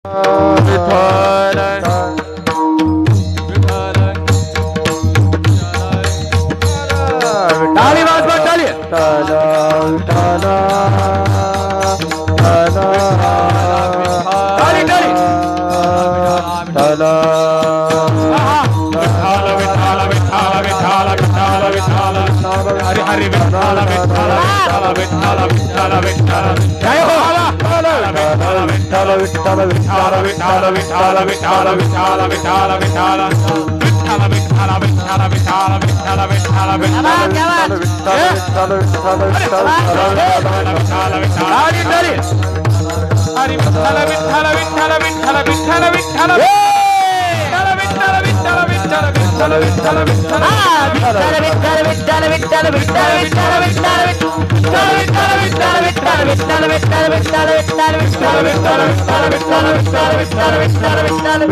टाळी वाजवा टाळी टाळी टाळी हरी हरी विठ्ठल विठ्ठल विठ्ठल विठ्ठल विठ्ठल जय हो विठ्ठल विठ्ठल विठ्ठल विठ्ठल विठ्ठल विठ्ठल विठ्ठल विठ्ठल विठ्ठल विठ्ठल विठ्ठल विठ्ठल विठ्ठल विठ्ठल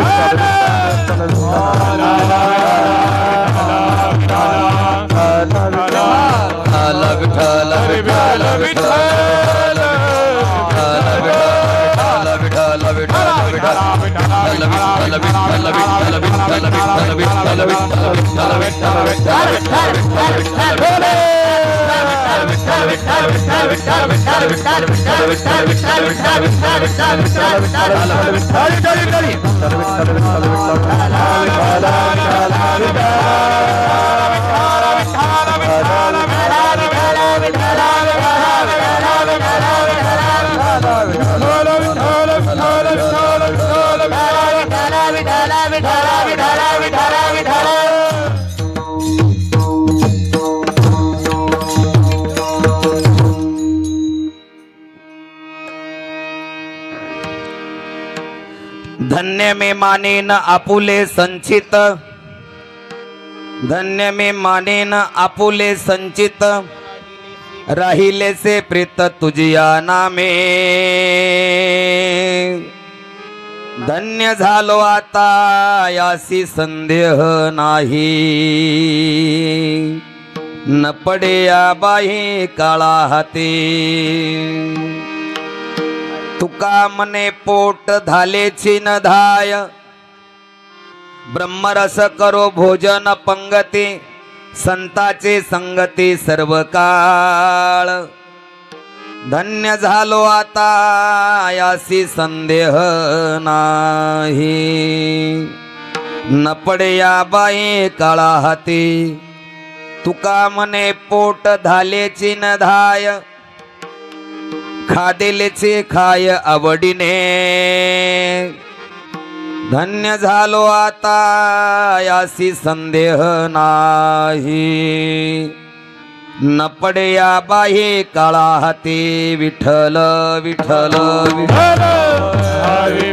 धन्य में माने न आपुले संचित, धन्य में माने न आपुले संचित, राहिले से प्रीत तुझिया नामे। धन्य झालो आता यासी संदेह नाही, न पडे या बाही काळा हाती। तुका मने पोट धालेची न धाय, ब्रह्मरस करो भोजन पंगती, संताचे संगती सर्व काळ। धन्य झालो आता यासी संदेह नाही, न पडे या बाई काळा हाती। तुका मने पोट धालेची न धाय, खादेलेचे खाय आवडीने। धन्य झालो आता यासी संदेह नाही, न पडे या बाही काळा हाती। विठ्ठल विठ्ठल विठ्ठल हरी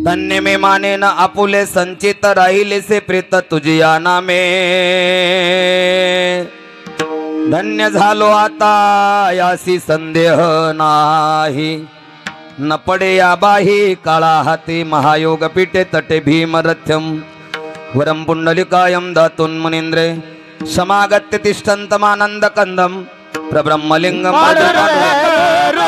धन्य में माने न आपुले संचित, राहिले से प्रीत तुझिया नामे। धन्य झालो आता यासी संदेह नाही, न पडे या बाही काळा हाती। महायोग पीठे तटे भीमरथ्यम, वरम पुंडलिकायम दातुन मुनींद्रे। समागत्य तिष्ठन्तमानंद कंदम, प्रब्रह्मलिंगम पांडुरंग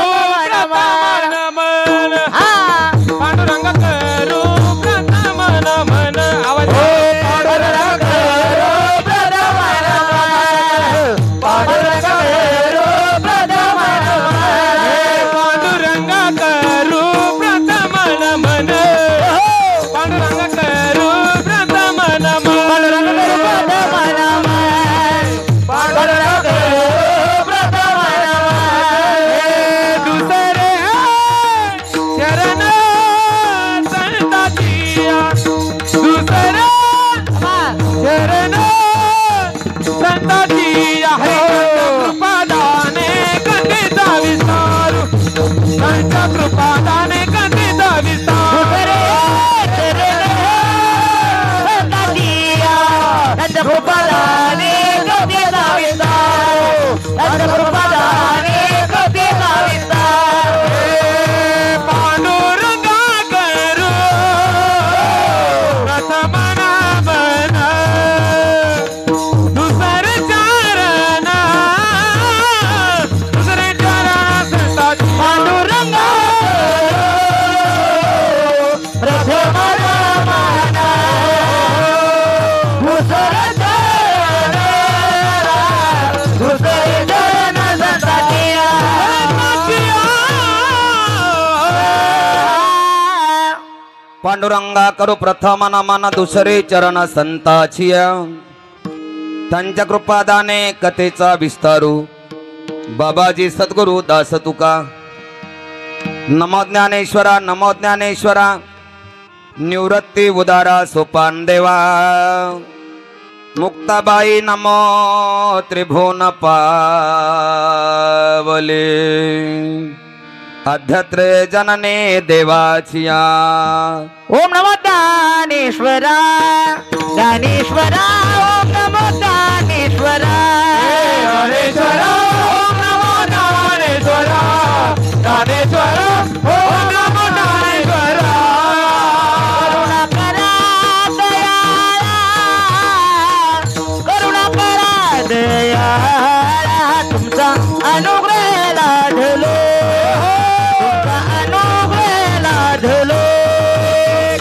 पांडुरंगा करू प्रथम नमन दुसरे चरण संताची त्यांच्या कृपादाने कथेचा विस्तारू बाबाजी सद्गुरु दास तुका नमो ज्ञानेश्वरा निवृत्ती उदारा सोपान देवा मुक्ताबाई नमो त्रिभुवन पावले अध्यत्रे जनने देवाचिया ओम नमो ज्ञानेश्वरा ज्ञानेश्वरा ओम नमो ज्ञानेश्वरा ज्ञानेश्वरा ओम नमो ज्ञानेश्वरा ज्ञानेश्वरा ओम नमो ज्ञानेश्वरा करुणा करा दयाळा तुमचा अनुग्रह लाढलो तुमचा अनुग्रह लाढलो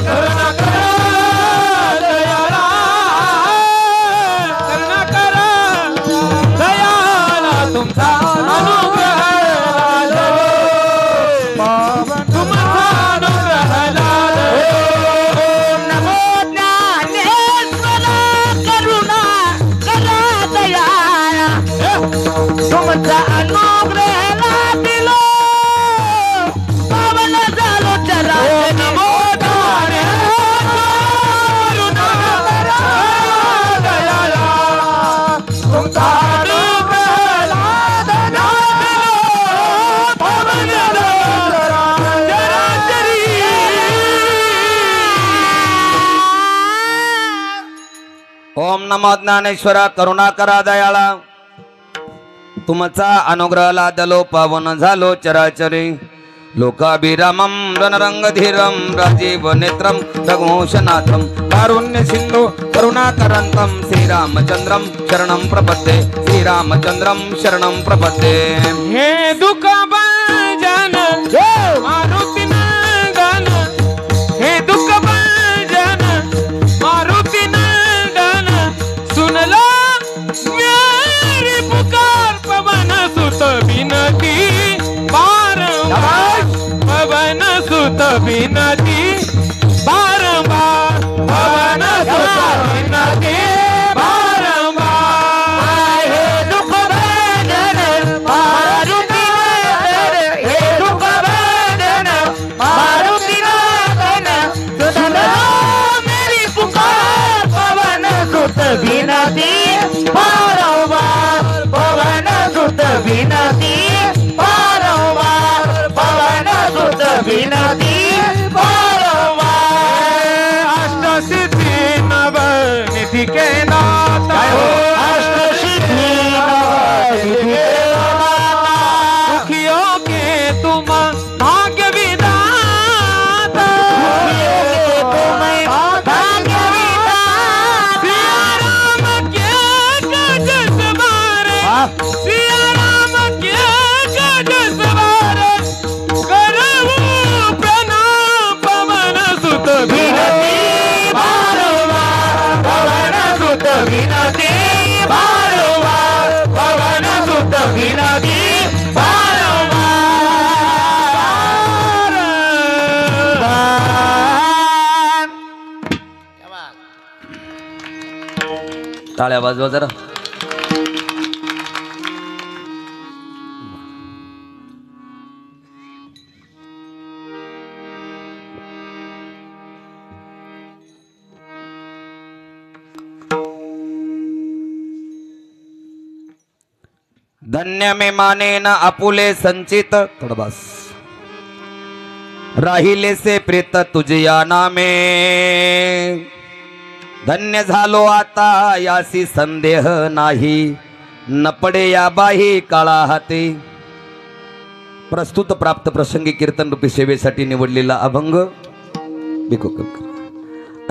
करुणा करा दयाळा करुणा करा दयाळा तुमचा अनुग्रह लाभो तुमचा अनुग्रह लाभो नमो ज्ञानेश्वरा करुणा करा दयाळा तुमचा अनुग्रह लाभलो पावन झालो चराचर नमो ज्ञानेश्वरा करुणा करा दयाळा तुमचा अनुग्रह लाभो पावन झालो चराचरी ओम नमो ज्ञानेश्वरा करुणा करा दयाळा तुमचा अनुग्रह लादलो पावन झालो चराचरी लोकाभिरामं रणरंगधीरं राजीव नेत्रं रघुवंशनाथं कारुण्य सिंधु करुणाकरन्तं श्रीरामचंद्रं शरणं प्रपद्ये श्रीरामचंद्रं शरणं प्रपद्ये हे दुःख भंजन मारुती नंदन हे दुःख भंजन मारुती नंदन सुनला मेरी पुकार पवन सुत बिनती बारंबार पवन सुत बिनती बारंबार पवन सुत बिनती बारंबार हे दुःख भंजन मारुती नंदन हे दुःख भंजन मारुती नंदन सुनला मेरी पुकार पवन सुत बिनती बारंबार पवन सुत बिनती बारंबार पवन सुत बिनती बारंबार अष्टसिद्धि नवनिधि के नाथ अष्टसिद्धि नवनिधि के दुखियों के तुम भाग्य विधाता सिया राम के गज सवारे सिया राम के गज सवारे करऊ प्रणाम पवन सुत बिनती बारंबार पवन सुत बिनती बारंबार पवन सुत बिनती टाळ्या वाजवा जरा धन्य मे माने न आपुले संचित थोडं बस राहिले से प्रेत तुझया नामे धन्य झालो आता यासी संदेह नाही न पडे या बाही काळा हाते प्रस्तुत प्राप्त प्रसंगी कीर्तन रूपी सेवेसाठी निवडलेला अभंग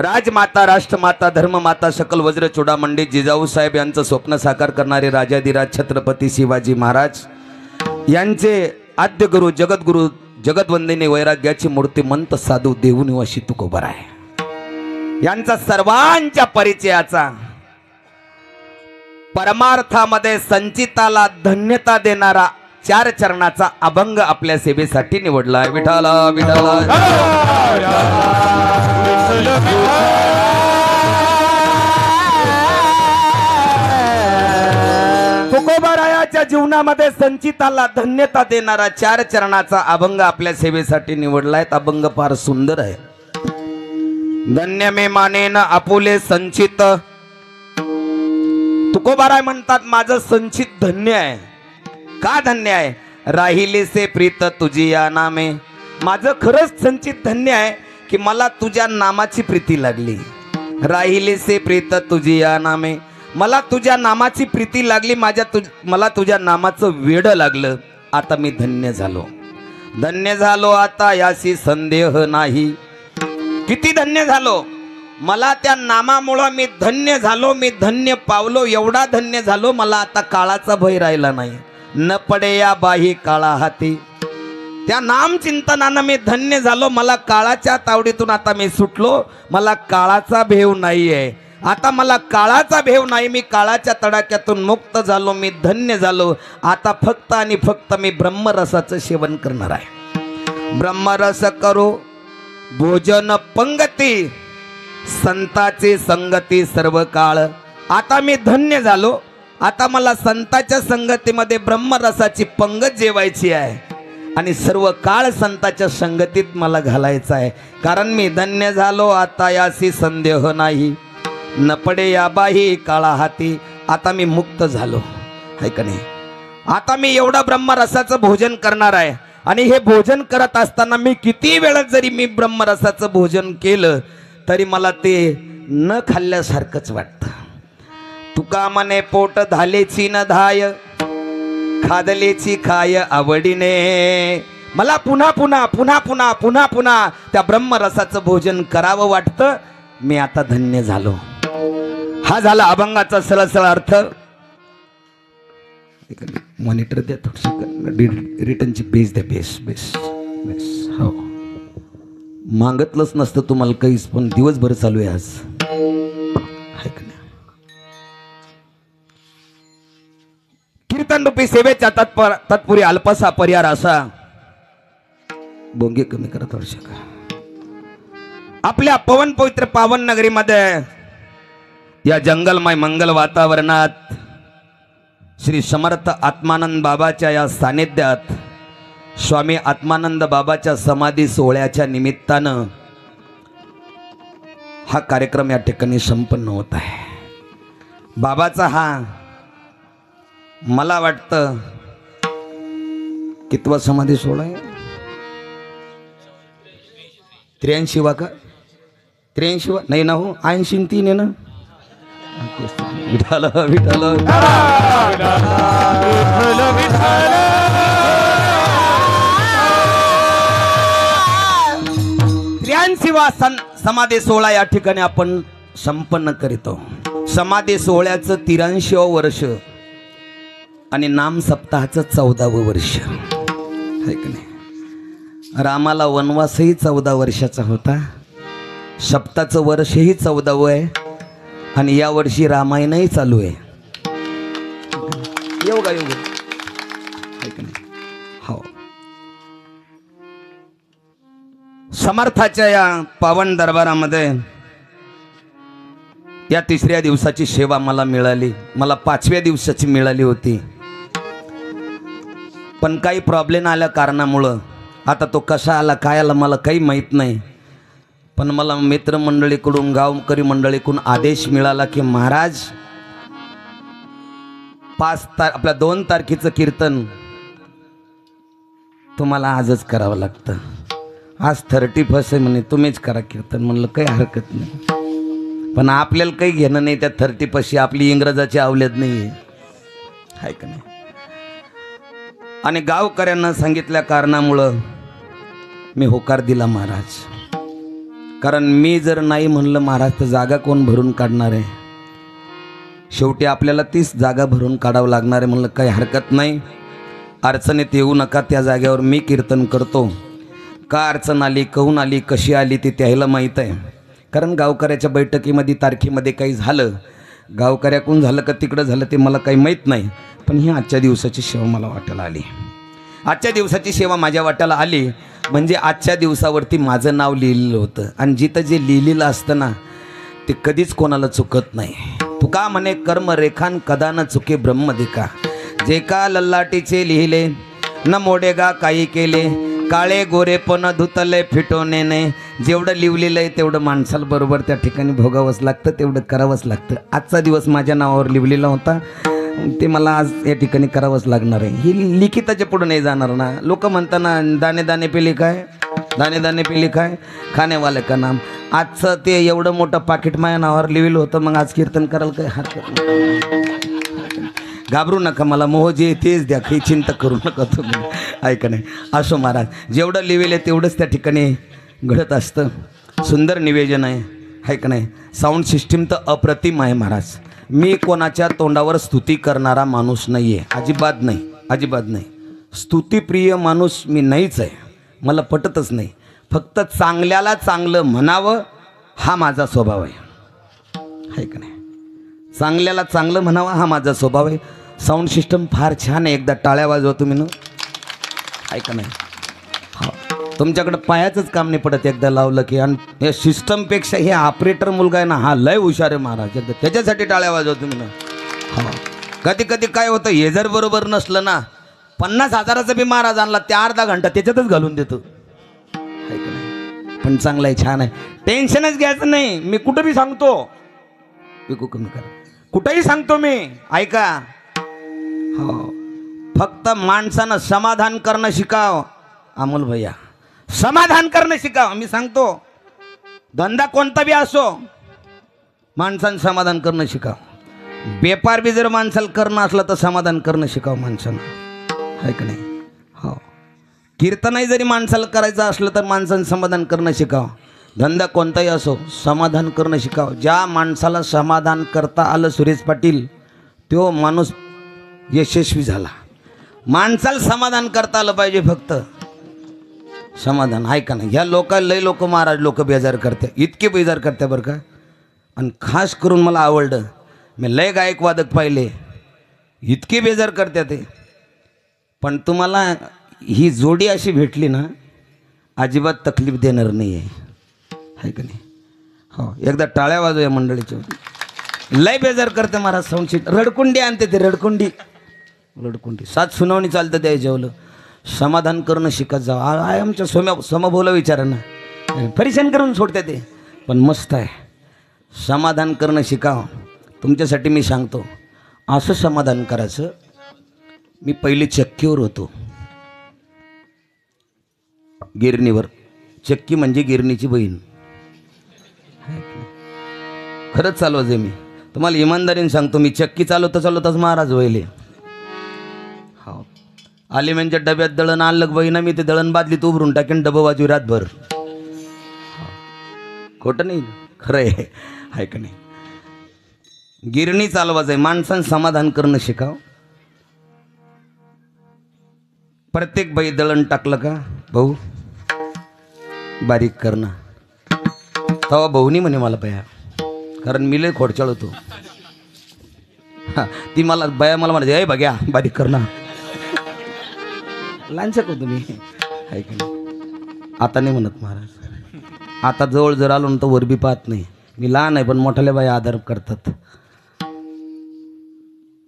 राजमाता राष्ट्रमाता धर्ममाता सकल वज्र चूडामंडी जिजाऊ साहेब यांचं स्वप्न साकार करणारे राजाधिराज छत्रपती शिवाजी महाराज यांचे आद्य गुरु जगद्गुरु जगदवंदिनी वैराग्याची मूर्तिमंत साधू देवनिवासी तुकोबर आहे यांचा सर्वांच्या परिचयाचा परमार्थामध्ये संचिताला धन्यता देणारा 4 चरणाचा अभंग आपल्या सेवेसाठी निवडला आहे. विठाला विठाला तुकोबारायाच्या जीवनामध्ये संचिताला धन्यता देणारा 4 चरणाचा अभंग आपल्या सेवेसाठी निवडलाय. अभंग फार सुंदर आहे. धन्य मे मानेन आपुले संचित. तुकोबाराय म्हणतात माझं संचित धन्य आहे. का धन्य आहे? राहिले से प्रीत तुझी या नामे. माझं खरंच संचित धन्य आहे की मला तुझ्या नामाची प्रीती लागली. राहिले से प्रीत तुझी या नामे. मला तुझ्या नामाची प्रीती लागली. मला तुझ्या नामाचं वेड लागलं. आता मी धन्य झालो. धन्य झालो आता याशी संदेह नाही. किती धन्य झालो. मला त्या नामामुळं मी धन्य झालो. मी धन्य पावलो. एवढा धन्य झालो मला आता काळाचा भय राहिला नाही. न पडे या बाही काळा हाती. त्या नाम चिंतनानं मी धन्य झालो. मला काळाच्या तावडीतून आता मी सुटलो. मला काळाचा भेव नाही आहे. आता मला काळाचा भेव नाही. मी काळाच्या तडाख्यातून मुक्त झालो. मी धन्य झालो. आता फक्त आणि फक्त मी ब्रह्मरसाचं सेवन करणार आहे. ब्रह्मरस करो भोजन पंगती. संताची संगती सर्व काळ. आता मी धन्य झालो. आता मला संताच्या संगतीमध्ये ब्रह्मरसाची पंगत जेवायची आहे आणि सर्व काळ संताच्या संगतीत मला घालायचं आहे. कारण मी धन्य झालो. आता याशी संदेह नाही. न पडे या बाही काळा हाती. आता मी मुक्त झालो आहे का नाही. आता मी एवढं ब्रह्मरसाचं भोजन करणार आहे. आणि हे भोजन करत असताना मी किती वेळ जरी मी ब्रह्मरसाचं भोजन केलं तरी मला ते न खाल्ल्यासारखंच वाटतं. तुका मने पोट धालेची न धाय. खादलेची खाय आवडीने. मला पुन्हा पुन्हा पुन्हा पुन्हा पुन्हा पुन्हा त्या ब्रह्मरसाचं भोजन करावं वाटतं. मी आता धन्य झालो. हा झाला अभंगाचा सरळ अर्थ. मॉनिटर द्या थोडस. रिटर्नची पेज द्या. Base base base. हो मागतलंच नसतं तुम्हाला काहीच पण दिवसभर चालू आहे आज. कीर्तन रूपी सेवेच्या तत्पुरी अल्पसा पर्यार असा. बोंगे कमी करत वर्षक आपल्या पवन पवित्र पावन नगरीमध्ये या जंगलमय मंगल वातावरणात श्री समर्थ आत्मानंद बाबाच्या या सानिध्यात स्वामी आत्मानंद बाबाच्या समाधी सोहळ्याच्या निमित्तानं हा कार्यक्रम या ठिकाणी संपन्न होत आहे. बाबाचा हा मला वाटतं कितवा समाधी सोहळा आहे? 83 का? 83 नाही ना हो 83 आहे ना. विठाल विठाल 83वा समाधी सोहळा या ठिकाणी आपण संपन्न करीतो. समाधी सोहळ्याचं 83वं वर्ष आणि नाम सप्ताहाचं 14वं वर्ष आहे की नाही. रामाला वनवासही 14 वर्षाचा होता. सप्ताचं वर्षही 14वं आहे आणि या वर्षी रामायणही चालू आहे. योगा योग आहे की नाही. हो समर्थाच्या या पावन दरबारामध्ये या 3ऱ्या दिवसाची सेवा मला मिळाली. मला 5व्या दिवसाची मिळाली होती पण काही प्रॉब्लेम आल्या कारणामुळं आता तो कसा आला काय आला मला काही माहीत नाही. पण मला मित्रमंडळीकडून गावकरी मंडळीकडून आदेश मिळाला की महाराज आपल्या 2 तारखेचं कीर्तन तुम्हाला आजच करावं लागतं. आज 31 आहे म्हणे तुम्हीच करा कीर्तन. म्हणलं काही हरकत नाही पण आपल्याला काही घेणं नाही त्या 31. आपली इंग्रजाची अवलेद नाही आहे का नाही. आणि गावकऱ्यांना सांगितल्या कारणामुळं मी होकार दिला महाराज. कारण मी जर नाही म्हणलं महाराज तर जागा कोण भरून काढणार आहे. शेवटी आपल्याला 30 जागा भरून काढावं लागणार आहे. म्हणलं काही हरकत नाही. अडचणीत येऊ नका. त्या जागेवर मी कीर्तन करतो. का अडचण आली कहून आली कशी आली ती त्याला माहीत आहे. कारण गावकऱ्याच्या बैठकीमध्ये तारखेमध्ये काही झालं गावकऱ्याकडून झालं का तिकडं झालं ते मला काही माहीत नाही. पण ही आजच्या दिवसाची सेवा मला वाटायला आली. आजच्या दिवसाची सेवा माझ्या वाट्याला आली म्हणजे आजच्या दिवसावरती माझं नाव लिहिलेलं होतं आणि जिथं जे लिहिलेलं असतं ना ते कधीच कोणाला चुकत नाही. तुका म्हणे कर्म रेखान कदा न चुके ब्रह्म देखा, जे का लल्लाटीचे लिहिले न मोडेगा काही केले, काळे गोरे पण धुतले फिटवणे नाही. जेवढं लिहिलेलं आहे तेवढं माणसाला बरोबर त्या ठिकाणी भोगावंच लागतं, तेवढं करावंच लागतं. आजचा दिवस माझ्या नावावर लिहिलेला होता, ते मला आज या ठिकाणी करावंच लागणार आहे. ही लिखिताच्या पुढं नाही जाणार ना. लोक म्हणताना दाणे दाणे पे लिखा है, दाणे दाणे पे लिखा है, खानेवाले का नाम. आजचं ते एवढं मोठं पाकिट माझ्या नावावर लिहिलं होतं, मग आज कीर्तन करायला काय हरकत नाही. घाबरू नका, मला मोह जे तेच द्या, काही चिंता करू नका तुम्ही. ऐका नाही असो महाराज, जेवढं लिहिलेलं तेवढंच त्या ठिकाणी घडत असतं. सुंदर निवेदन आहे का नाही. साऊंड सिस्टीम तर अप्रतिम आहे महाराज. मी कोणाच्या तोंडावर स्तुती करणारा माणूस नाही आहे, अजिबात नाही, अजिबात नाही. स्तुतीप्रिय माणूस मी नाहीच आहे, मला पटतच नाही. फक्त चांगल्याला चांगलं म्हणावं हा माझा स्वभाव आहे का नाही. चांगल्याला चांगलं म्हणावं हा माझा स्वभाव आहे. साऊंड सिस्टम फार छान आहे, एकदा टाळ्या वाजवा तुम्ही ना. ऐका नाही, हा तुमच्याकडं पायाचंच काम नाही पडत एकदा लावलं की. आणि या सिस्टमपेक्षा हे ऑपरेटर मुलगा आहे ना हा लय हुशार आहे महाराज, एकदा त्याच्यासाठी टाळ्या वाजवा तुम्ही ना. हा कधी कधी काय होतं, हे जर बरोबर नसलं ना 50,000चा बी महाराज आणला त्या अर्धा घंटा त्याच्यातच घालून देतो. ऐका नाही, पण चांगलं आहे, छान आहे, टेन्शनच घ्यायचं नाही. मी कुठं बी सांगतो, विकू कमी करा, कुठंही सांगतो मी, ऐका. हो फक्त माणसानं समाधान करणं शिकाव. अमोल भैया समाधान करणं शिकाव. मी सांगतो धंदा कोणता बी असो, माणसानं समाधान करणं शिकाव. व्यापार बी जर माणसाला करणं असलं तर समाधान करणं शिकाव माणसानं, आहे का नाही. हो कीर्तनही जरी माणसाला करायचं असलं तर माणसानं समाधान करणं शिकाव. धंदा कोणताही असो समाधान करणं शिकाव. ज्या माणसाला समाधान करता आलं सुरेश पाटील तो माणूस यशस्वी झाला. माणसाला समाधान करता आलं पाहिजे, फक्त समाधान. ऐका ना, ह्या लय लोक महाराज लोक बेजार करते, इतके बेजार करते बरं का. आणि खास करून मला आवडलं, मी लय गायक वादक पाहिले इतके बेजार करते ते. पण तुम्हाला ही जोडी अशी भेटली ना अजिबात तकलीफ देणार नाही आहे का नाही. हो एकदा टाळ्या वाजव या मंडळीच्या. लय बेजार करते महाराज साऊंड सीट. रडकुंडी आणते ते, रडकुंडी 7 सुनावणी चालतं त्या जेवलं. समाधान करणं शिकत जावं. आहे आमच्या समभोला विचारा ना, परेशान करून सोडते ते, पण मस्त आहे. समाधान करणं शिकावं. तुमच्यासाठी मी सांगतो असं समाधान करायचं. मी पहिले चक्कीवर होतो, गिरणीवर. चक्की म्हणजे गिरणीची बहीण. खरंच चालवायचं मी तुम्हाला इमानदारीने सांगतो. मी चक्की चालवताच महाराज व्हायले. हो आलिम्यांच्या डब्यात दळण आणलं बहिणा, मी ते दळण बादलीत उभरून टाकेन, डबं वाजवी रातभर. खोटं नाही, खरं आहे का नाही. गिरणी चालवायचं आहे. माणसानं समाधान करणं शिकाव. प्रत्येक बाई दळण टाकलं का भाऊ बारीक करणं, तेव्हा भाऊनी म्हणे मला बया, कारण मी लय खोडचाळ होतो. ती मला बया मला म्हणायची अय बघ्या बारीक करणं. लांछक होतो मी, आहे का नाही. आता नाही म्हणत महाराज. आता जवळ जर आलो ना तर वर बी पाहत नाही. मी लहान आहे पण मोठ्याल्या बाई आदर करतात.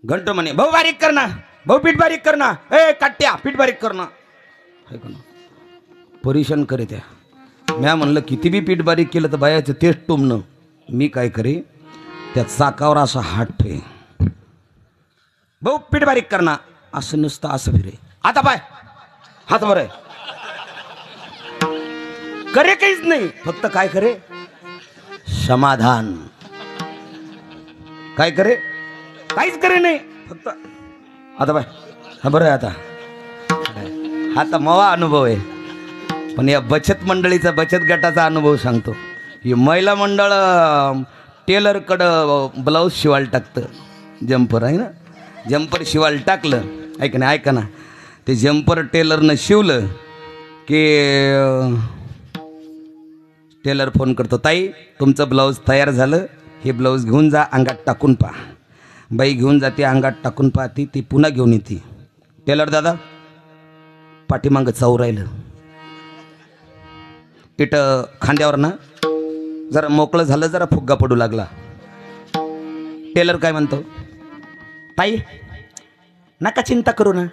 घंटो म्हणे भाऊ बारीक करणं, भाऊ पीठ बारीक करणं, ए काट्या पीठ बारीक करणं, आहे का ना. परेशान करे त्या. म्या म्हणलं किती बी पीठ बारीक केलं तर बायाचं तेच टोमणं. मी काय करे त्या चाकावर असं हात ठे, भाऊ पीठ बारीक करणं, असं नसतं, असं फिरे. आता पाय हात वर आहे, करे काहीच नाही, फक्त काय करे समाधान. काय करे काहीच करे नाही, फक्त आता बाय हा बरं आहे. आता मवा अनुभव आहे. पण या बचत मंडळीचा बचत गटाचा अनुभव सांगतो. ही महिला मंडळ टेलरकडं ब्लाऊज शिवायला टाकतं. जम्पर आहे ना, जम्पर शिवायला टाकलं, ऐका ना, ते जम्पर टेलरनं शिवलं की टेलर फोन करतो, ताई तुमचं ब्लाऊज तयार झालं, हे ब्लाऊज घेऊन जा, अंगात टाकून पहा. बाई घेऊन जाते, अंगात टाकून पाहते, ती पुन्हा घेऊन येते. टेलर दादा पाठीमागं चावू राहिलं. इथं खांद्यावर ना जरा मोकळं झालं, जरा फुग्गा पडू लागला. टेलर काय म्हणतो, ताई नका चिंता करू ना,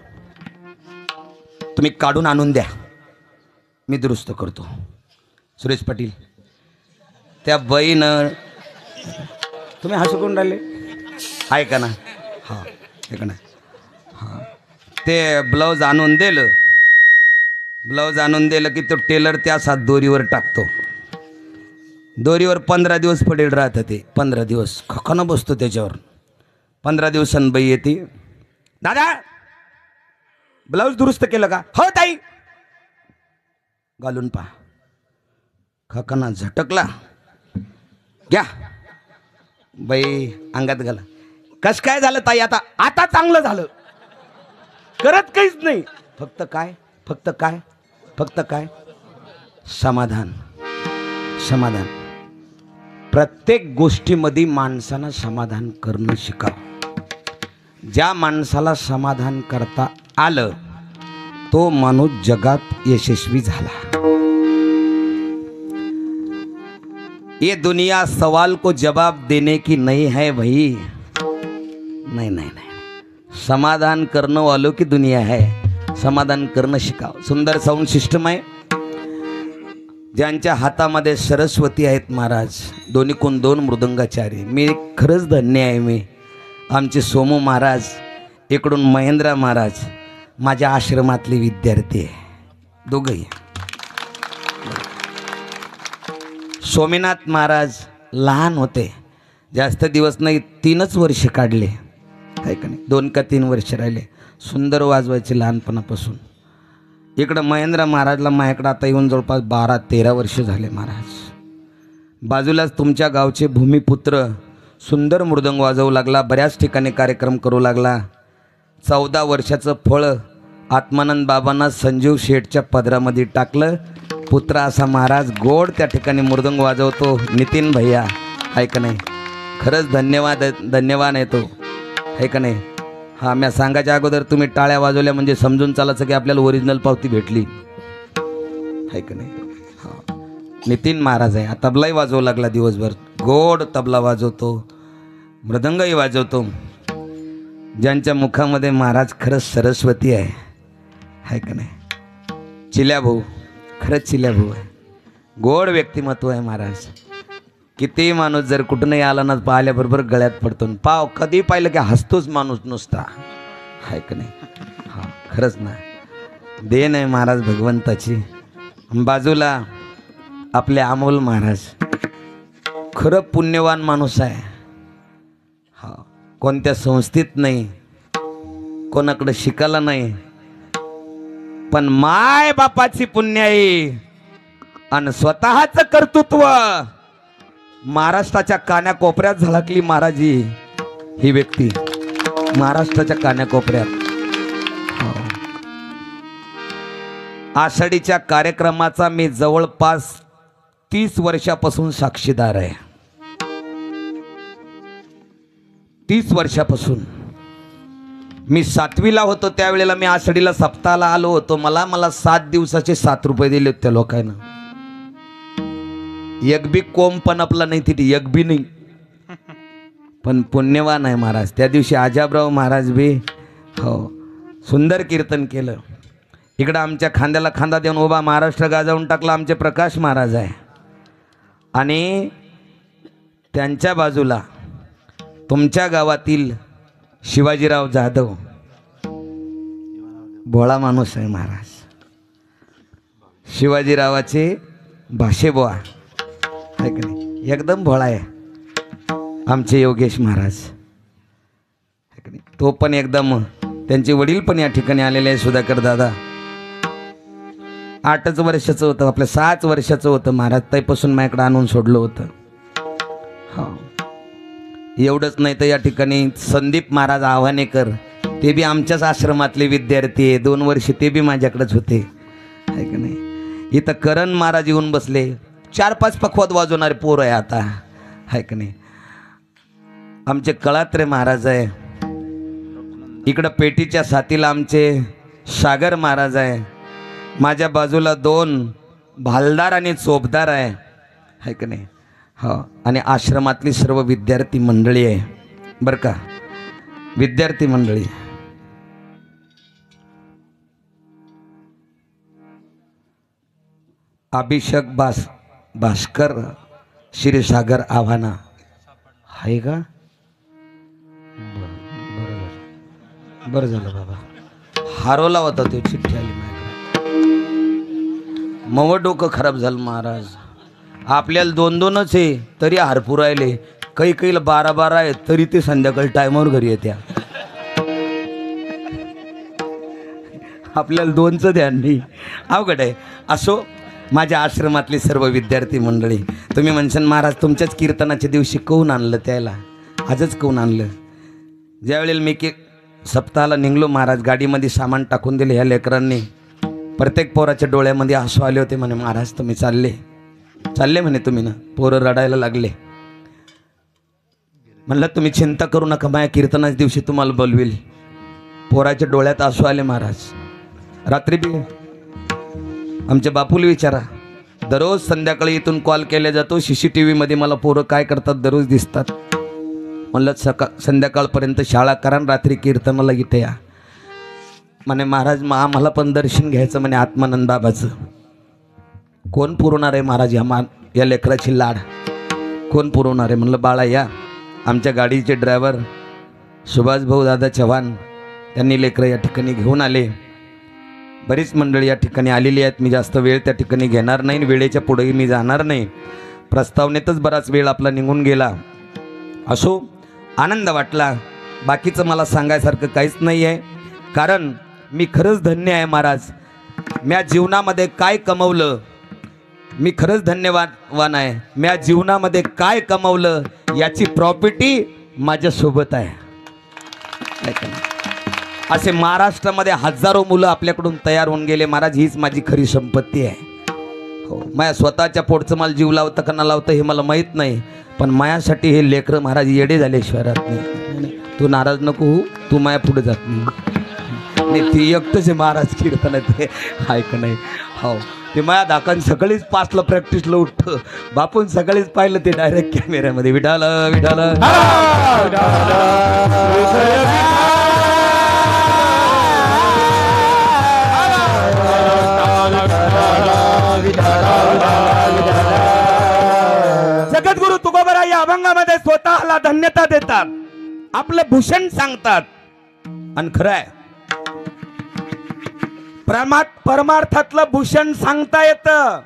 तुम्ही काढून आणून द्या, मी दुरुस्त करतो. सुरेश पाटील त्या बाईनं, तुम्ही हसू करून राहिले आहे का ना? हां आहे का ना? हां ते ब्लाऊज आणून दिलं, ब्लाऊज आणून दिलं की तो टेलर त्या सात दोरीवर टाकतो. दोरीवर 15 दिवस पडेल राहतं ते. 15 दिवस खखानं बसतो त्याच्यावर. 15 दिवसांनी बाई येते, दादा ब्लाऊज दुरुस्त केलं का? हो ताई. घालून पहा. खखाना झटकला, घ्या बाई अंगात घाला. कस काय झालं ताई? आता आता चांगलं झालं. करत काहीच नाही, फक्त काय, फक्त काय, फक्त काय, समाधान. समाधान. प्रत्येक गोष्टीमध्ये माणसानं समाधान करणं शिकावं. ज्या माणसाला समाधान करता आलं तो माणूस जगात यशस्वी झाला. ये दुनिया सवाल को जवाब देने की नहीं है भाई. नहीं नहीं नहीं, समाधान करने वालों की दुनिया है. समाधान करणं शिकावं. सुंदर साऊंड सिस्टम आहे, ज्यांच्या हातामध्ये सरस्वती आहेत महाराज, दोन्ही कोण 2 मृदंगाचारी. मी खरंच धन्य आहे. मी आमचे सोमू महाराज, इकडून महेंद्र महाराज, माझ्या आश्रमातले विद्यार्थी आहे दोघंही. स्वामीनाथ महाराज लहान होते, जास्त दिवस नाही, 3च वर्ष काढले आहे का नाही, 2 का 3 वर्ष राहिले. सुंदर वाजवायचे लहानपणापासून. इकडं महेंद्र महाराजला माझ्याकडं आता येऊन जवळपास 12-13 वर्ष झाले महाराज. बाजूलाच तुमच्या गावचे भूमिपुत्र सुंदर मृदंग वाजवू लागला, बऱ्याच ठिकाणी कार्यक्रम करू लागला. 14 वर्षाचं फळ आत्मानंद बाबांना संजीव शेठच्या पदरामध्ये टाकलं. पुत्र असा महाराज गोड त्या ठिकाणी मृदंग वाजवतो. नितीन भैया आहे का नाही, खरंच धन्यवाद, धन्यवाद आहे तो, आहे का नाही. हा मी सांगायच्या अगोदर तुम्ही टाळ्या वाजवल्या म्हणजे समजून चालायचं की आपल्याला ओरिजिनल पावती भेटली, आहे का नाही. हा नितीन महाराज आहे. तबलाही वाजवू लागला दिवसभर, गोड तबला वाजवतो, मृदंगही वाजवतो. ज्यांच्या मुखामध्ये महाराज खरंच सरस्वती आहे का नाही. चिल्या भाऊ, खरंच चिल्या भाऊ आहे. गोड व्यक्तिमत्व आहे महाराज. किती माणूस जर कुठूनही आला ना पाहिल्याबरोबर गळ्यात पडतो. पाव कधी पाहिलं की हसतोच माणूस नुसता, आहे का नाही. हा खरंच ना, देण आहे महाराज भगवंताची. बाजूला आपले अमोल महाराज, खरं पुण्यवान माणूस आहे. हा कोणत्या संस्थेत नाही, कोणाकडे शिकायला नाही, पण माय बापाची पुण्याई आणि स्वतःच कर्तृत्व महाराष्ट्राच्या कान्याकोपऱ्यात झळकली. महाराजी ही व्यक्ती महाराष्ट्राच्या कान्याकोपऱ्यात. आषाढीच्या कार्यक्रमाचा मी जवळपास 30 वर्षापासून साक्षीदार आहे. 30 वर्षापासून. मी 7वीला होतो त्यावेळेला मी आषाढीला सप्ताहाला आलो होतो. मला 7 दिवसाचे 7 रुपये दिले होते त्या लोकांना. एक बी कोंब पण आपला नाही तिथे, एक बी नाही. पण पुण्यवान आहे महाराज. त्या दिवशी आजाबराव महाराज बी हो सुंदर कीर्तन केलं. इकडं आमच्या खांद्याला खांदा देऊन उभा महाराष्ट्र गाजवून टाकला आमचे प्रकाश महाराज आहे. आणि त्यांच्या बाजूला तुमच्या गावातील शिवाजीराव जाधव, भोळा माणूस आहे महाराज. शिवाजीरावाचे भाषेबुवा आहे का नाही, एकदम भोळा आहे. आमचे योगेश महाराज आहे का नाही, तो पण एकदम. त्यांचे वडील पण या ठिकाणी आलेले आहे, सुधाकर दादा. 8च वर्षाचं होतं, आपल्या 6च वर्षाचं होतं महाराज. त्यापासून माझ्याकडे आणून सोडलं होतं. हा एवढंच नाही तर या ठिकाणी संदीप महाराज आव्हानेकर, ते बी आमच्याच आश्रमातले विद्यार्थी आहे. 2 वर्ष ते बी माझ्याकडेच होते, आहे का नाही. इथं करण महाराज येऊन बसले. 4-5 पखवाद वाजवणारे पोर आहे आता, आहे का नाही. आमचे कळात्रे महाराज आहे. इकडं पेटीच्या साथीला आमचे सागर महाराज आहे. माझ्या बाजूला 2 भालदार आणि चोपदार आहे का नाही? हो. आणि आश्रमातली सर्व विद्यार्थी मंडळी आहे बरं का, विद्यार्थी मंडळी. अभिषेक भास्कर क्षीरसागर आव्हाना आहे का? बरं झालं बाबा, हरवला होता तो, चिठ्ठी आली माझ्याकडे. मग डोकं खराब झालं महाराज. आपल्याला 2-2च आहे तरी हारपूर राहिले, काही काहीला 12-12 आहे तरी ते संध्याकाळी टायमावर घरी येत्या. आपल्याला 2चं ध्यान नाही, अवघड आहे. असो, माझ्या आश्रमातली सर्व विद्यार्थी मंडळी, तुम्ही म्हणशाल महाराज तुमच्याच कीर्तनाच्या दिवशी कोण आणलं त्याला, आजच कोण आणलं? ज्यावेळेला मी सप्ताहाला निघलो महाराज, गाडीमध्ये सामान टाकून दिले ह्या लेकरांनी. प्रत्येक पोराच्या डोळ्यामध्ये हसू आले होते. म्हणे महाराज तुम्ही चालले म्हणे तुम्ही ना. पोरं रडायला लागले. म्हणलं तुम्ही चिंता करू नका, माझ्या कीर्तनाच्या दिवशी तुम्हाला बोलविल. पोराच्या डोळ्यात हसू आले महाराज. रात्री बी आमच्या बापूला विचारा, दररोज संध्याकाळी इथून कॉल केला जातो, CCTV मध्ये मला पोरं काय करतात दररोज दिसतात. म्हणलं संध्याकाळपर्यंत शाळा करा, रात्री कीर्तनाला इथे या. म्हणे महाराज आम्हाला पण दर्शन घ्यायचं म्हणे आत्मानंद बाबाचं. कोण पुरवणार आहे महाराज या लेकराची लाड, कोण पुरवणार आहे? म्हणलं बाळा या. आमच्या गाडीचे ड्रायव्हर सुभाष भाऊ दादा चव्हाण त्यांनी लेकरं या ठिकाणी घेऊन आले. बरीच मंडळी या ठिकाणी आलेली आहेत. मी जास्त वेळ त्या ठिकाणी घेणार नाही, वेळेच्या पुढेही मी जाणार नाही. प्रस्तावनेतच बराच वेळ आपला निघून गेला. असो, आनंद वाटला. बाकीचं मला सांगायसारखं काहीच नाही आहे, कारण मी खरंच धन्य आहे महाराज. म्या जीवनामध्ये काय कमवलं, मी खरंच धन्यवान आहे. म्या जीवनामध्ये काय कमवलं याची प्रॉपर्टी माझ्यासोबत आहे. असे महाराष्ट्रामध्ये हजारो मुलं आपल्याकडून तयार होऊन गेले महाराज. हीच माझी खरी संपत्ती आहे. हो, माझ्या स्वतःच्या पोटचं मला जीव लावतं का ना लावतं हे मला माहीत नाही, पण मायासाठी हे लेकरं महाराज येडे झाले शहरात. नाही तू नाराज नको हो, तू माया पुढे जात नाही. ती एकटंच आहे महाराज कीर्तनात ते आहे का नाही? हो, ते माया दाखन सकाळीच 5ला प्रॅक्टिसला उठतं. बापून सकाळीच पाहिलं ते डायरेक्ट कॅमेऱ्यामध्ये, विठाल विठाल. जगद्गुरु तुकोबरा या अभंगामध्ये स्वतःला धन्यता देतात, आपलं भूषण सांगतात. आणि खरं आहे, परमार्थातलं भूषण सांगता येतं,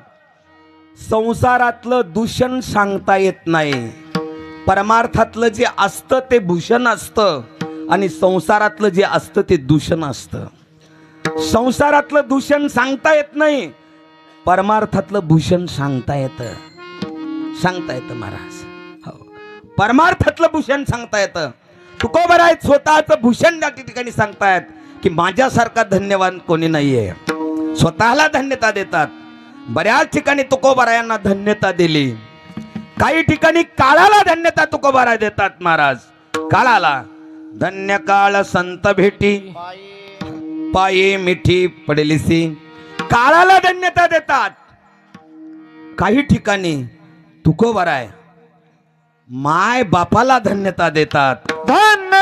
संसारातलं दूषण सांगता येत नाही. परमार्थातलं जे असतं ते भूषण असतं आणि संसारातलं जे असतं ते दूषण असतं. संसारातलं दूषण सांगता येत नाही, परमार्थातलं भूषण सांगता येतं महाराज. हो, परमार्थातलं भूषण सांगता येतं. तुकोबरा आहेत स्वतःचं भूषण त्या ठिकाणी सांगतायत की माझ्यासारखा धन्यवान कोणी नाहीये. स्वतःला धन्यता देतात. बऱ्याच ठिकाणी तुकोबरा यांना धन्यता दिली. काही ठिकाणी काळाला धन्यता तुकोबरा देतात महाराज. काळाला धन्य काळ संत भेटी पायी मिठी पडलीसी, काळाला धन्यता देतात. काही ठिकाणी तुकोबरा आहे माय बापाला धन्यता देतात. धन्य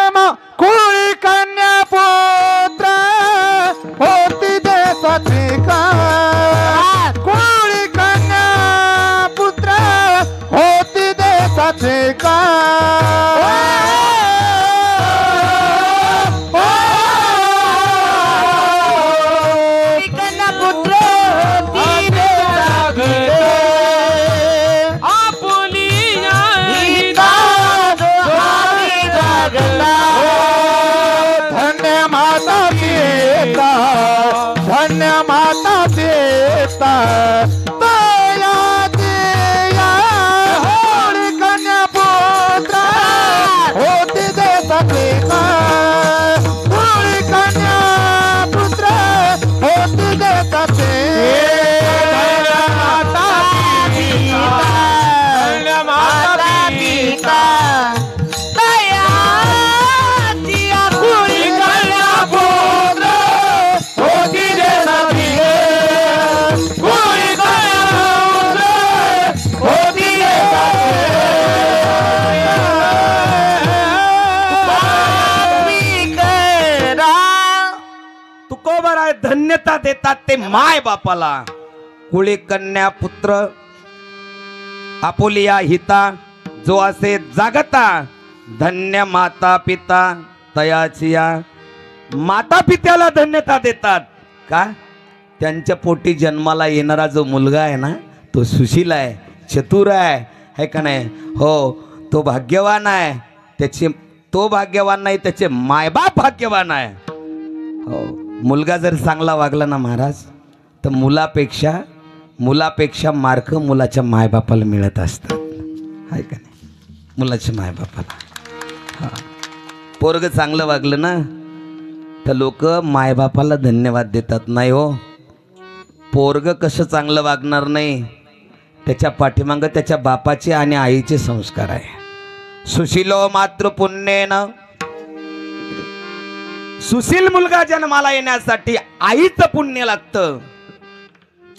कोळी कन्या पुत्र होती देशाची का, कोळी कन्या पुत्र होती देशाची का. शिवाय धन्यता देतात ते माय बापाला. कुळी कन्या पुत्र आपुलिया हिता जो असे जागता. धन्य माता पिता तयाचिया. माता पित्याला धन्यता देतात का? त्यांच्या पोटी जन्माला येणारा जो मुलगा आहे ना तो सुशील आहे, चतुर आहे का नाही? हो, तो भाग्यवान आहे. त्याचे तो भाग्यवान नाही, त्याचे मायबाप भाग्यवान आहे. हो, मुलगा जर चांगला वागला ना महाराज तर मुलापेक्षा मार्क मुलाच्या मायबापाला मिळत असतात, आहे का नाही? मुलाच्या मायबापाला. हा, पोरग चांगलं वागलं ना तर लोक मायबापाला धन्यवाद देतात. नाही हो, पोरग कसं चांगलं वागणार नाही, त्याच्या पाठीमागं त्याच्या बापाचे आणि आईचे संस्कार आहे. सुशीलो मातृपुण्येन. सुशील मुलगा जन्माला येण्यासाठी आईचं पुण्य लागतं.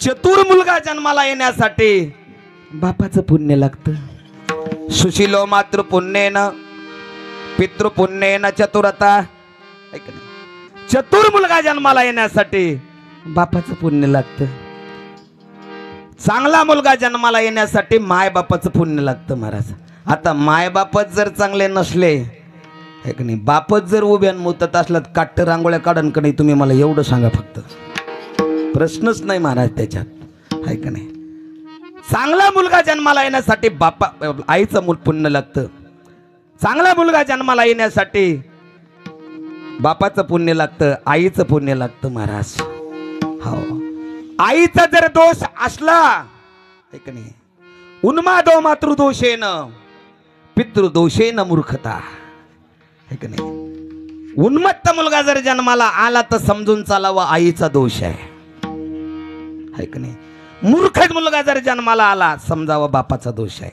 चतुर मुलगा जन्माला येण्यासाठी बापाचं पुण्य लागतं. सुशीलो मातृपुण्येन पितृपुण्येन चतुरता. ऐक ना, चतुर मुलगा जन्माला येण्यासाठी बापाचं पुण्य लागतं. चांगला मुलगा जन्माला येण्यासाठी माय बापाचं पुण्य लागतं महाराज. आता माय बापच जर चांगले नसले, है का नाही, बापच जर उभ्यान मुतत असलात काट्ट रांगोळ्या काढन का नाही, तुम्ही मला एवढं सांगा फक्त. प्रश्नच नाही महाराज त्याच्यात, है का नाही. चांगला मुलगा जन्माला येण्यासाठी आईचं पुण्य लागतं. चांगला मुलगा जन्माला येण्यासाठी बापाचं पुण्य लागतं, आईचं पुण्य लागतं महाराज. हो, आईचा जर दोष असला, है का नाही, उन्मादो मातृदोषेन पितृदोषेन मूर्खता, है का नाही. उन्मत्त मुलगा जर जन्माला आला तर समजून चालावा आईचा दोष आहे, है का नाही. मूर्ख मुलगा जर जन्माला आला समजावा बापाचा दोष आहे,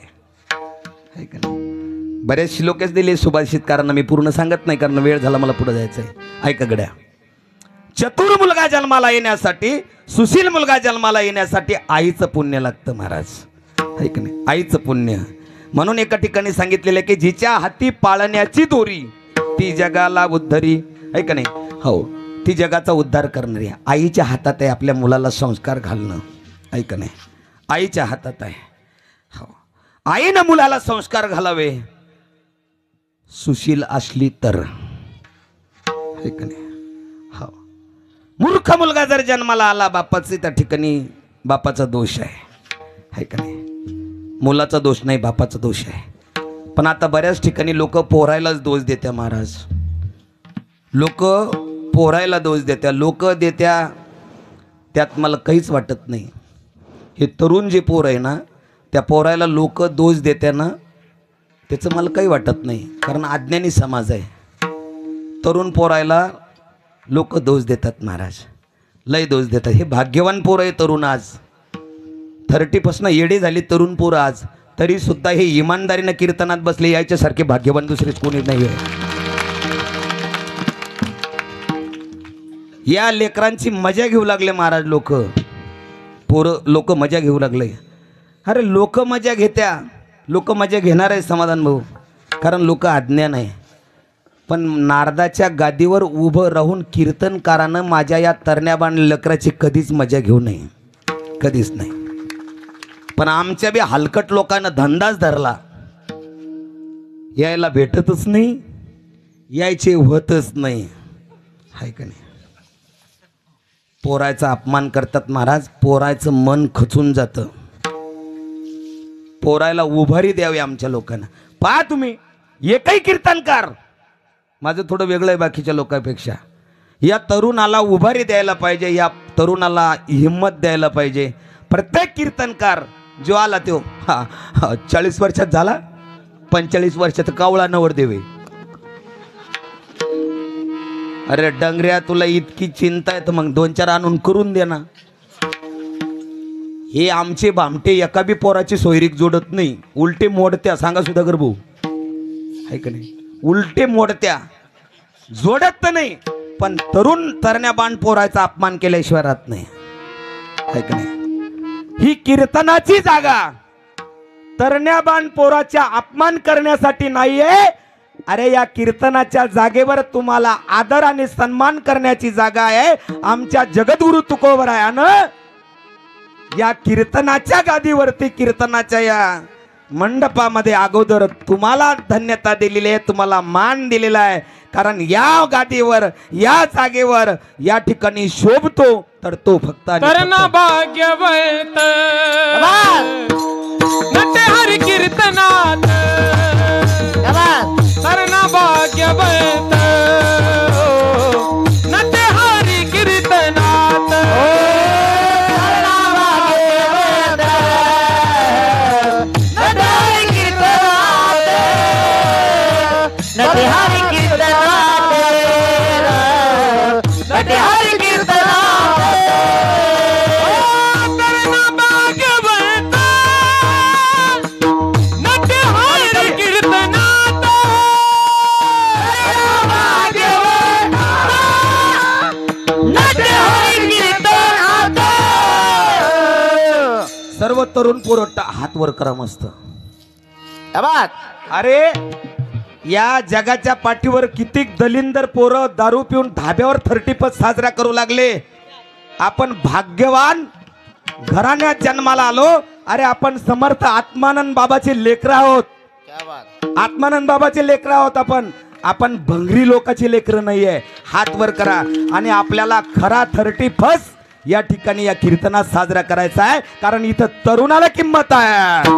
है का नाही. बरेच श्लोकच दिले सुभाषितकारांना, मी पूर्ण सांगत नाही कारण वेळ झाला, मला पुढे जायचंय. ऐका गड्या, चतुर मुलगा जन्माला येण्यासाठी, सुशील मुलगा जन्माला येण्यासाठी आईचं पुण्य लागतं महाराज, है का नाही. आईचं पुण्य. म्हणून एका ठिकाणी सांगितलेलं की जिच्या हाती पाळण्याची दोरी ती जगाला उद्धरी, है का नाही. हो, ती जगाचा उद्धार करणारी आईच्या हातात आहे. आपल्या मुलाला संस्कार घालणं, है का नाही, आईच्या हातात आहे. हो, आईनं मुलाला संस्कार घालावे. सुशील असली तर, है का नाही. हो, मूर्ख मुलगा जर जन्माला आला बापाचे, त्या ठिकाणी बापाचा दोष आहे, है का नाही. मुलाचा दोष नाही, बापाचा दोष आहे. पण आता बऱ्याच ठिकाणी लोक पोरायलाच दोष देत्या महाराज. लोक पोरायला दोष देत्या, लोक देत्या, त्यात मला काहीच वाटत नाही. हे तरुण जे पोर आहे ना, त्या पोरायला लोक दोष देत्या ना, त्याचं मला काही वाटत नाही. कारण अज्ञानी समाज आहे. तरुण पोरायला लोक दोष देतात महाराज, लय दोष देतात. हे भाग्यवान पोर आहे तरुण. आज 30पासून येडे झाली तरुण पोरं आज, तरी सुद्धा हे इमानदारीनं कीर्तनात बसले, याच्यासारखे भाग्यवान दुसरेच कोणी नाही आहे. या लेकरांची मजा घेऊ लागले महाराज लोक. पोरं लोक मजा घेऊ लागले. अरे लोक मजा घेत्या, लोक मजा घेणार आहे समाधान भाऊ, कारण लोक अज्ञान आहे. पण नारदाच्या गादीवर उभं राहून कीर्तनकारानं माझ्या या तरण्याबाण लेकराची कधीच मजा घेऊ नये, कधीच नाही. पण आमच्या बी हलकट लोकांना धंदाच धरला, यायला भेटतच नाही, यायचे होतच नाही, हाय का नाही. पोरायचा अपमान करतात महाराज, पोरायचं मन खचून जातं. पोरायला उभारी द्यावी आमच्या लोकांना. पहा तुम्ही, एकही कीर्तनकार, माझं थोडं वेगळं आहे बाकीच्या लोकांपेक्षा, या तरुणाला उभारी द्यायला पाहिजे, या तरुणाला हिंमत द्यायला पाहिजे. प्रत्येक कीर्तनकार जो आला तो 40 वर्षात झाला, 45 वर्षात कावळा नवरदेव आहे. अरे डंगऱ्या, तुला इतकी चिंता आहे तर मग 2-4 आणून करून दे ना. हे आमचे भामटे एका बी पोराची सोयरीक जोडत नाही, उलटे मोडत्या. सांगा सुधाकर भाऊ, आहे का नाही. उलटे मोडत्या, जोडत तर नाही, पण तरुण तरण्या बाण पोराचा अपमान केल्याशिवाय राहत नाही, आहे का नाही. ही कीर्तनाची जागा तरण्या बाण पोराचा अपमान करण्यासाठी नाहीये, अरे या कीर्तनाच्या जागेवर तुम्हाला आदर आणि सन्मान करण्याची जागा आहे आमच्या जगद्गुरु तुकोबरायानं या कीर्तनाच्या गादीवरती कीर्तनाच्या या मंडपामध्ये अगोदर तुम्हाला धन्यता दिलेली आहे, तुम्हाला मान दिलेला आहे. कारण या गादीवर या जागेवर या ठिकाणी शोभतो तर तो फक्त आणि करणा फक्त भाग्यवंत नटे हरी कीर्तनात करणा भाग्यवंत नटे हरी कीर्तनात सर्व तरुण पोरं हात वर करा मस्त. अरे या जगाच्या पाठीवर कितीक दलिंदर पोरं दारू पिऊन धाब्यावर 31 साजरा करू लागले. आपण भाग्यवान घराण्यात जन्माला आलो. अरे आपण समर्थ आत्मानंद बाबाचे लेकर आहोत. आत्मानंद बाबाचे लेकर आहोत आपण भंगरी लोकांची लेकर नाहीये. हात वर करा. आणि आपल्याला खरा 31 या ठिकाणी या कीर्तनात साजरा करायचा आहे. कारण इथं तरुणाला किंमत आहे.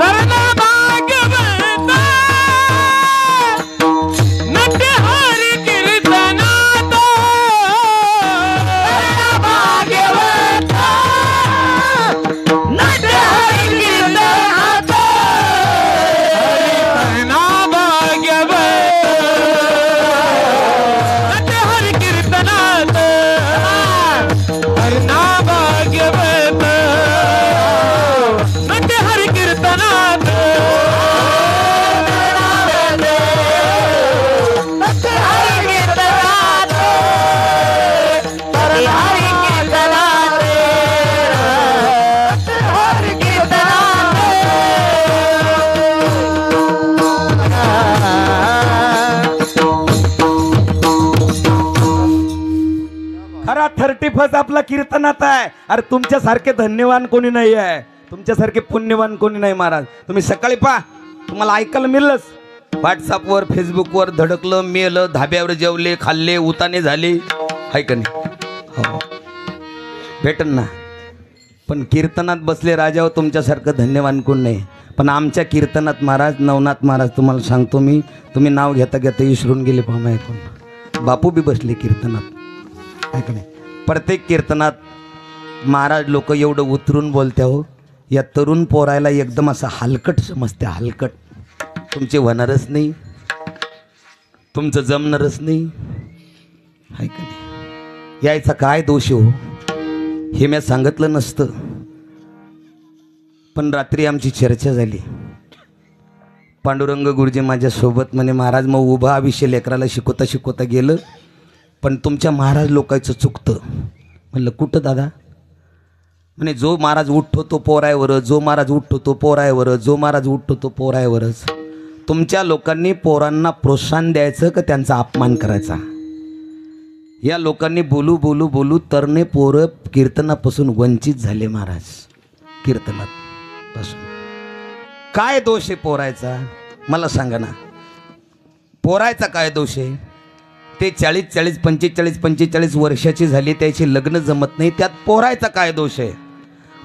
खरा 31 आपला कीर्तनात आहे. अरे तुमच्यासारखे धन्यवान कोणी नाही आहे. तुमच्यासारखे पुण्यवान कोणी नाही महाराज. तुम्ही सकाळी पहा तुम्हाला ऐकायला मिळलंच. व्हॉट्सअपवर फेसबुकवर धडकलं मेलं धाब्यावर जेवले खाल्ले उताने झाले हाय का नाही. हो भेटन ना. पण कीर्तनात बसले राजावर तुमच्यासारखं धन्यवान कोण नाही. पण आमच्या कीर्तनात महाराज नवनाथ महाराज तुम्हाला सांगतो मी. तुम्ही नाव घेता घेता विसरून गेले पाहून ऐकून. बापू बी बसले कीर्तनात ऐक नाही. प्रत्येक कीर्तनात महाराज लोक एवढं उतरून बोलते हो. या तरुण पोरायला एकदम असं हलकट समजते. हलकट तुमचे होणारच नाही. तुमचं जमणारच नाही आहे का नाही. यायचा काय दोष हो हे मी सांगितलं नसतं. पण रात्री आमची चर्चा झाली. पांडुरंग गुरुजी माझ्यासोबत म्हणे महाराज मग उभा विषय लेकराला शिकवता शिकवता गेलं. पण तुमच्या महाराज लोकांचं चुकतं. म्हणलं कुठं दादा. म्हणे जो महाराज उठतो तो पोरायवरच. जो महाराज उठतो तो पोरायवरच. जो महाराज उठतो तो पोरायवरच. तुमच्या लोकांनी पोरांना प्रोत्साहन द्यायचं का त्यांचा अपमान करायचा. या लोकांनी बोलू बोलू बोलू तरणे पोरं कीर्तनापासून वंचित झाले महाराज. कीर्तनात पासून काय दोष आहे पोरायचा मला सांगा ना. पोरायचा काय दोष आहे. ते 40 45 वर्षाची झाली त्याची लग्न जमत नाही. त्यात पोरायचा काय दोष आहे.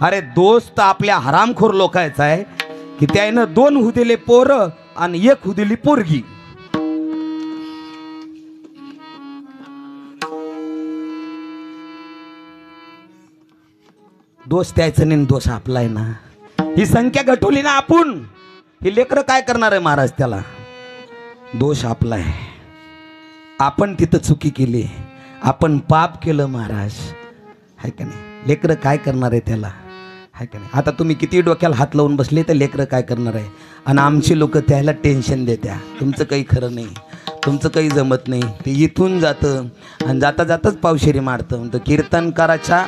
अरे दोस्त आपल्या हरामखोर लोकांचा आहे की त्यानं 2 हुदिले पोरं आणि 1 हुदिली पोरगी. दोष त्याचं नाही दोष आपला आहे ना. ही संख्या घटवली ना आपण. ही लेकरं काय करणार आहे महाराज. त्याला दोष आपला आहे. आपण तिथं चुकी केली. आपण पाप केलं महाराज आहे का नाही. लेकरं काय करणार आहे त्याला आहे का नाही. आता तुम्ही किती डोक्याला हात लावून बसले तर लेकरं काय करणार आहे. आणि आमचे लोक त्याला टेन्शन देत्या. तुमचं काही खरं नाही. तुमचं काही जमत नाही. ते इथून जातं आणि जाता जाताच पावशेरी मारतं. म्हणतं कीर्तनकाराच्या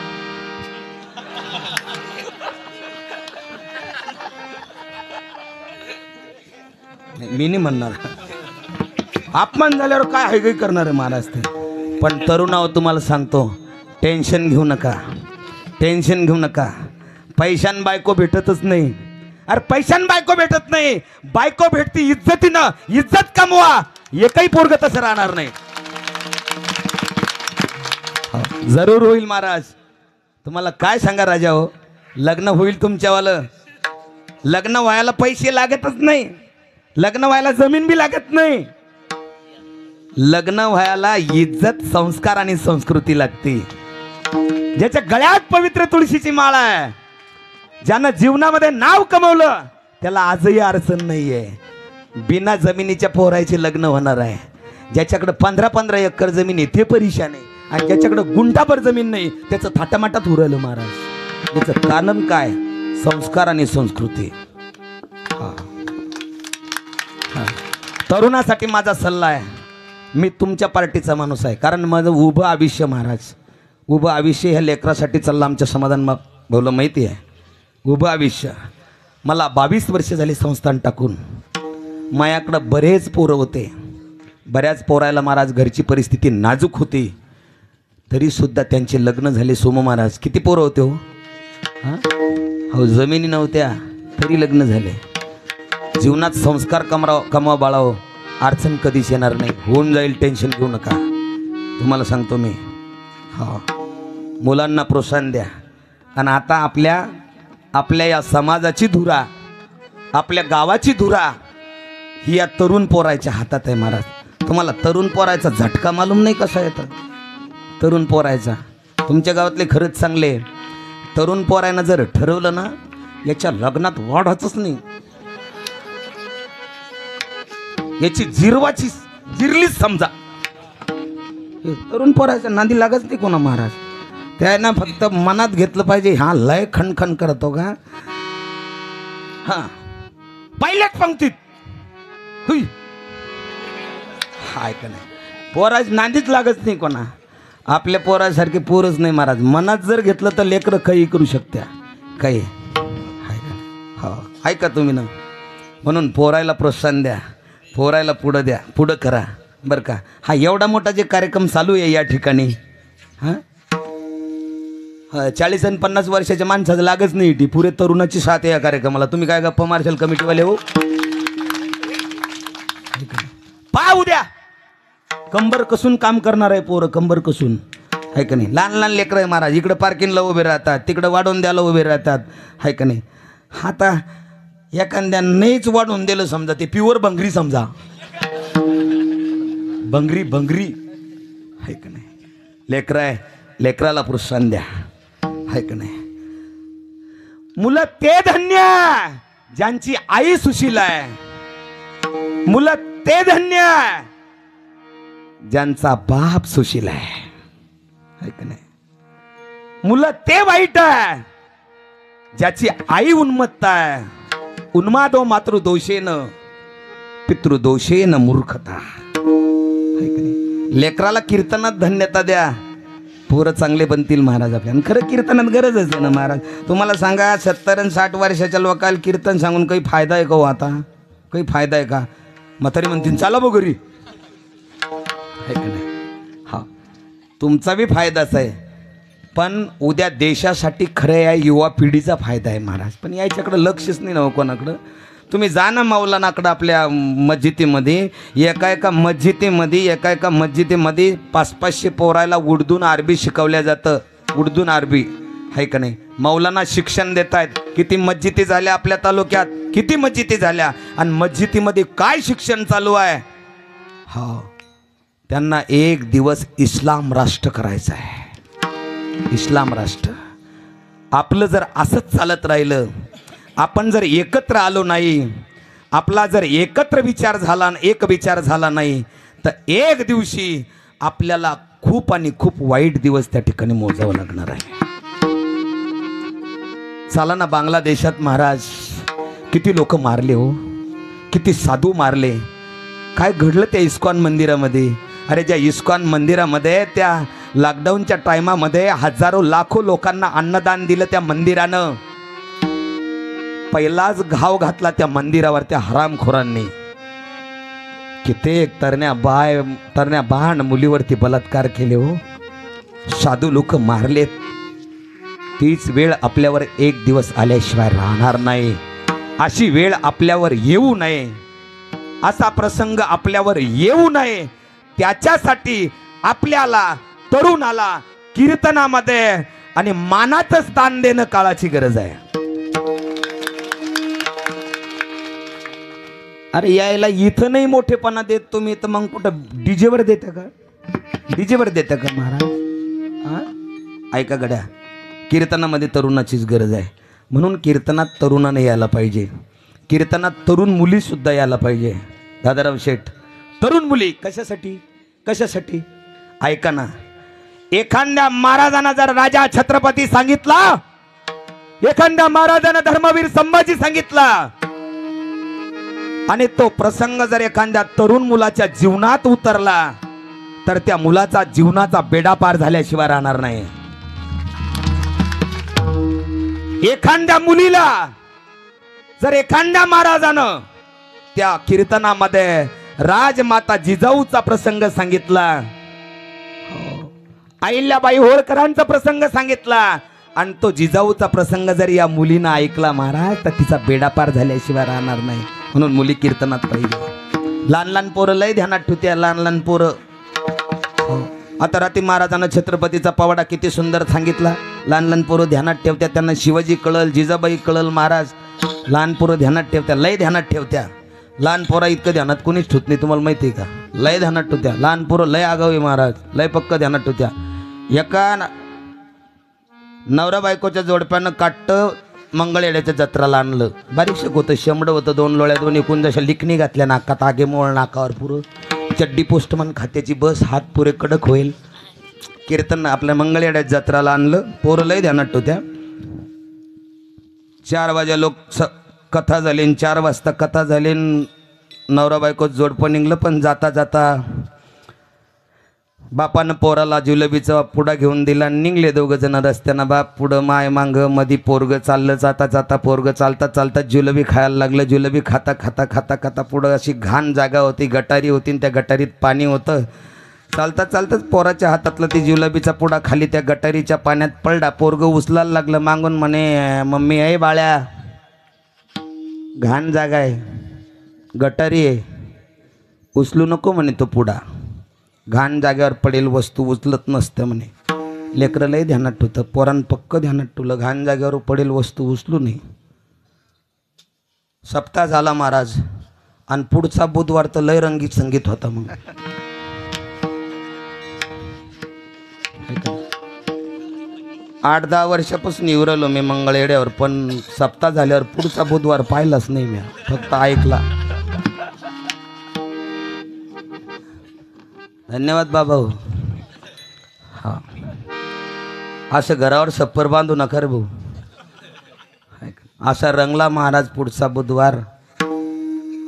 मी नाही म्हणणार. अपमान झाल्यावर काय हायगई करणार आहे महाराज ते. पण तरुणाव तुम्हाला सांगतो, टेन्शन घेऊ नका, टेन्शन घेऊ नका. पैशान बायको भेटतच नाही. अरे पैशान बायको भेटत नाही, बायको भेटती इज्जतीनं. इज्जत कमवा. एकही पोरग तसं राहणार नाही. जरूर होईल महाराज. तुम्हाला काय सांगा राजा हो, लग्न होईल तुमच्यावालं. लग्न व्हायला पैसे लागतच नाही, लग्न व्हायला जमीन बी लागत नाही. लग्न व्हायला इज्जत, संस्कार आणि संस्कृती लागते. ज्याच्या गळ्यात पवित्र तुळशीची माळा आहे, ज्यानं जीवनामध्ये नाव कमवलं, त्याला आजही अडचण नाहीये. बिना जमिनीच्या पोरायचे लग्न होणार आहे. ज्याच्याकडे 15-15 एकर जमीन आहे ते परेशान आहे, आणि ज्याच्याकडे गुंठाभर जमीन नाही त्याचं थाटामाटात उरलं महाराज. त्याचं कारण काय? संस्कार आणि संस्कृती. तरुणासाठी माझा सल्ला आहे, मी तुमच्या पार्टीचा माणूस आहे, कारण माझं उभं आयुष्य महाराज, उभं आयुष्य ह्या लेकरासाठी चाललं आमच्या समाधान भाऊला माहिती आहे. उभं आयुष्य. मला 22 वर्ष झाली संस्थान टाकून. माझ्याकडं बरेच पोरं होते, बऱ्याच पोरायला महाराज घरची परिस्थिती नाजूक होती, तरीसुद्धा त्यांचे लग्न झाले. सोम महाराज किती पोरं होते हो? हां हो, जमिनी नव्हत्या तरी लग्न झाले. जीवनात संस्कार कमवा बाळाओ, अडचण कधीच येणार नाही. होऊन जाईल, टेन्शन घेऊ नका. तुम्हाला सांगतो मी. हा, मुलांना प्रोत्साहन द्या. आणि आता आपल्या या समाजाची धुरा, आपल्या गावाची धुरा ही या तरुण पोरायच्या हातात आहे महाराज. तुम्हाला तरुण पोरायचा झटका मालूम नाही कसा येतं. तरुण पोरायचा तुमच्या गावातले खरंच चांगले. तरुण पोरायनं जर ठरवलं ना, याच्या लग्नात वाढच नाही, याची जिरलीच समजा. तरुण पोरायच्या नांदी लागत नाही कोणा महाराज. त्यानं फक्त मनात घेतलं पाहिजे, हा लय खणखण करतो का, हा पहिल्याच पंक्तीत हुई, हाय का नाही. पोराच नांदीच लागत नाही कोणा. आपल्या पोरासारखे पोरच नाही महाराज. मनात जर घेतलं तर लेकरं काही करू शकत्या, काही हाय का. हो, ऐका तुम्ही ना. म्हणून पोरायला प्रोत्साहन द्या, पोरायला पुढं द्या, पुढं करा बरं का. हा एवढा मोठा जे कार्यक्रम चालू आहे या ठिकाणी, हां 40 आणि 50 वर्षाच्या माणसाचं लागच नाही ती. पुरे तरुणाची साथ आहे या कार्यक्रमाला. तुम्ही काय गप्पा मार्शल कमिटीवाले हो? पहा उद्या कंबर कसून काम करणार आहे पोरं, कंबर कसून, आहे का नाही. लहान लहान लेकरं आहे महाराज. इकडं पार्किंगला उभे राहतात, तिकडं वाढवून द्यायला उभे राहतात, आहे का नाही. आता एखाद्या नाहीच वाढवून दिलं समजा, ते प्युअर भंगरी समजा, भंगरी आहे का नाही. लेकरं आहे, लेकराला प्रोत्साहन द्या, आहे का नाही. मुलं ते धन्य ज्यांची आई सुशील आहे. मुलं ते धन्य ज्यांचा बाप सुशील आहे का नाही. मुलं ते वाईट आहे ज्याची आई उन्मत्त आहे. उन्मादो मातृदोषेन पितृदोषेन मूर्खता, आहे का नाही. लेकराला कीर्तनात धन्यता द्या, पोरं चांगले बनतील महाराज आपल्या. खरं कीर्तनात गरजच आहे ना महाराज. तुम्हाला सांगा 70 आणि 60 वर्षाच्या लोकांना कीर्तन सांगून काही फायदा आहे का हो? आता काही फायदा आहे का? म्हातारी म्हणतील चाला बघ घरी, आहे का नाही. हा, तुमचा बी फायदाच आहे, पण उद्या देशासाठी खरं या युवा पिढीचा फायदा आहे महाराज. पण याच्याकडं लक्षच नाही ना कोणाकडं. तुम्ही जा ना मौलानाकडं आपल्या मस्जिदीमध्ये. एका मस्जिदीमध्ये 500-500 पोरायला उर्दून अरबी शिकवल्या जातं. उर्दून अरबी, आहे का नाही. मौलाना शिक्षण देत आहेत. किती मस्जिदी झाल्या आपल्या तालुक्यात, किती मस्जिदी झाल्या. आणि मस्जिदीमध्ये काय शिक्षण चालू आहे. हा, त्यांना एक दिवस इस्लाम राष्ट्र करायचं आहे. इस्लाम राष्ट्र. आपलं जर असंच चालत राहिलं, आपण जर एकत्र आलो नाही, आपला जर एकत्र विचार झाला, एक विचार झाला नाही, तर एक दिवशी आपल्याला खूप आणि खूप वाईट दिवस त्या ठिकाणी मोजावं लागणार आहे. चला ना, बांगलादेशात महाराज किती लोक मारले हो, किती साधू मारले. काय घडलं त्या इस्कॉन मंदिरामध्ये. अरे ज्या इस्कॉन मंदिरामध्ये त्या लॉकडाऊनच्या टायमामध्ये हजारो लाखो लोकांना अन्नदान दिलं त्या मंदिरानं. पहिलाच घाव घातला त्या मंदिरावर त्या हरामखोरांनी. कित्येक तरण्या बहाण मुलीवरती बलात्कार केले हो, साधू लोक मारलेत. तीच वेळ आपल्यावर एक दिवस आल्याशिवाय राहणार नाही. अशी वेळ आपल्यावर येऊ नये, असा प्रसंग आपल्यावर येऊ नये, त्याच्यासाठी आपल्याला तरुणाला कीर्तनामध्ये आणि मानाचं स्थान देणं काळाची गरज आहे. अरे यायला इथं नाही मोठेपणा देत तुम्ही, तर मग कुठं डीजेवर देता का? डीजेवर देता का महाराज? हा? ऐका गड्या, कीर्तनामध्ये तरुणाचीच गरज आहे. म्हणून कीर्तनात तरुणाने यायला पाहिजे. कीर्तनात तरुण मुली सुद्धा यायला पाहिजे. दादाराव शेठ, तरुण मुली कशासाठी? कशासाठी? ऐका ना, एखाद्या महाराजांना जर राजा छत्रपती सांगितला, एखाद्या महाराजांना धर्मवीर संभाजी सांगितला, आणि तो प्रसंग जर एखाद्या तरुण मुलाच्या जीवनात उतरला, तर त्या मुलाचा जीवनाचा बेडा पार झाल्याशिवाय राहणार नाही. एखाद्या मुलीला जर एखाद्या महाराजानं त्या कीर्तनामध्ये राजमाता जिजाऊचा प्रसंग सांगितला, अहिल्याबाई होळकरांचा प्रसंग सांगितला, आणि तो जिजाऊचा प्रसंग जर या मुलीनं ऐकला महाराज, तर तिचा बेडा पार झाल्याशिवाय राहणार नाही. म्हणून मुली कीर्तनात पाहिजे. लहान लहान पोरं लय ध्यानात ठेवत्या, लहान लहान पोरं. आता रात्री महाराजांना छत्रपतीचा पवाडा किती सुंदर सांगितला. लहान लहान पोरं ध्यानात ठेवत्या, त्यांना शिवाजी कळल, जिजाबाई कळल महाराज. लहान पोरं ध्यानात ठेवत्या, लय ध्यानात ठेवत्या. लहान पोरा इतकं ध्यानात कोणीच ठेवत नाही, तुम्हाला माहिती आहे का? लय ध्यानात ठेवत्या. लहान पोरं लय आगावी महाराज, लय पक्क ध्यानात ठेवत्या. एका नवरा बायकोच्या जोडप्यानं काट्ट मंगळवेढ्याच्या जत्राला आणलं. बारीकशेक होतं, शेंबडं होतं, 2 लोळ्या 2 एकूण जशा लिखणी घातल्या नाकात, आगे मोळ नाकावर पुरं. चड्डी पोस्टमन खात्याची बस, हात पुरे कडक होईल. कीर्तन आपल्या मंगळवेढ्यात जत्राला आणलं. पोरं लय ध्यानात ठेवत्या. 4 वाजे लोक कथा झाली, 4 वाजता कथा झाली. नवरा बायको जोडपं निघलं, पण जाता जाता बापानं पोराला जिलेबीचा पुडा घेऊन दिला. निघले 2 जण रस्त्यानं. बाप पुढं, माय मांग, मधी पोरग चाललं. जाता जाता पोरग चालता चालता जिलेबी खायला लागलं. जिलेबी खाता खाता खाता खाता पुढं अशी घाण जागा होती, गटारी होती, त्या गटारीत पाणी होतं. चालता चालताच पोराच्या हातातला ती जिलेबीचा पुडा खाली त्या गटारीच्या पाण्यात पडला. पोरग उचलायला लागलं मागून, म्हणे मम्मी आहे बाळ्या, घाण जागा आहे, गटारी आहे, उचलू नको म्हणे तो पुडा. घाण जागेवर पडेल वस्तू उचलत नसतं म्हणे. लेकरं लय ध्यानात ठेवतं, पोरान पक्क ध्यानात ठेवलं, घाण जागेवर पडेल वस्तू उचलू नये. सप्ताह झाला महाराज, आणि पुढचा बुधवार तर लय रंगीत संगीत होता. मग 8-10 वर्षापासून येऊ राहिलो मी मंगळवेढ्यावर, पण सप्ताह झाल्यावर पुढचा बुधवार पाहिलाच नाही मी, फक्त ऐकला. धन्यवाद बाबा. हा, असं घरावर सप्पर बांधू नका रे भाऊ. असा रंगला महाराज. पुढचा बुधवार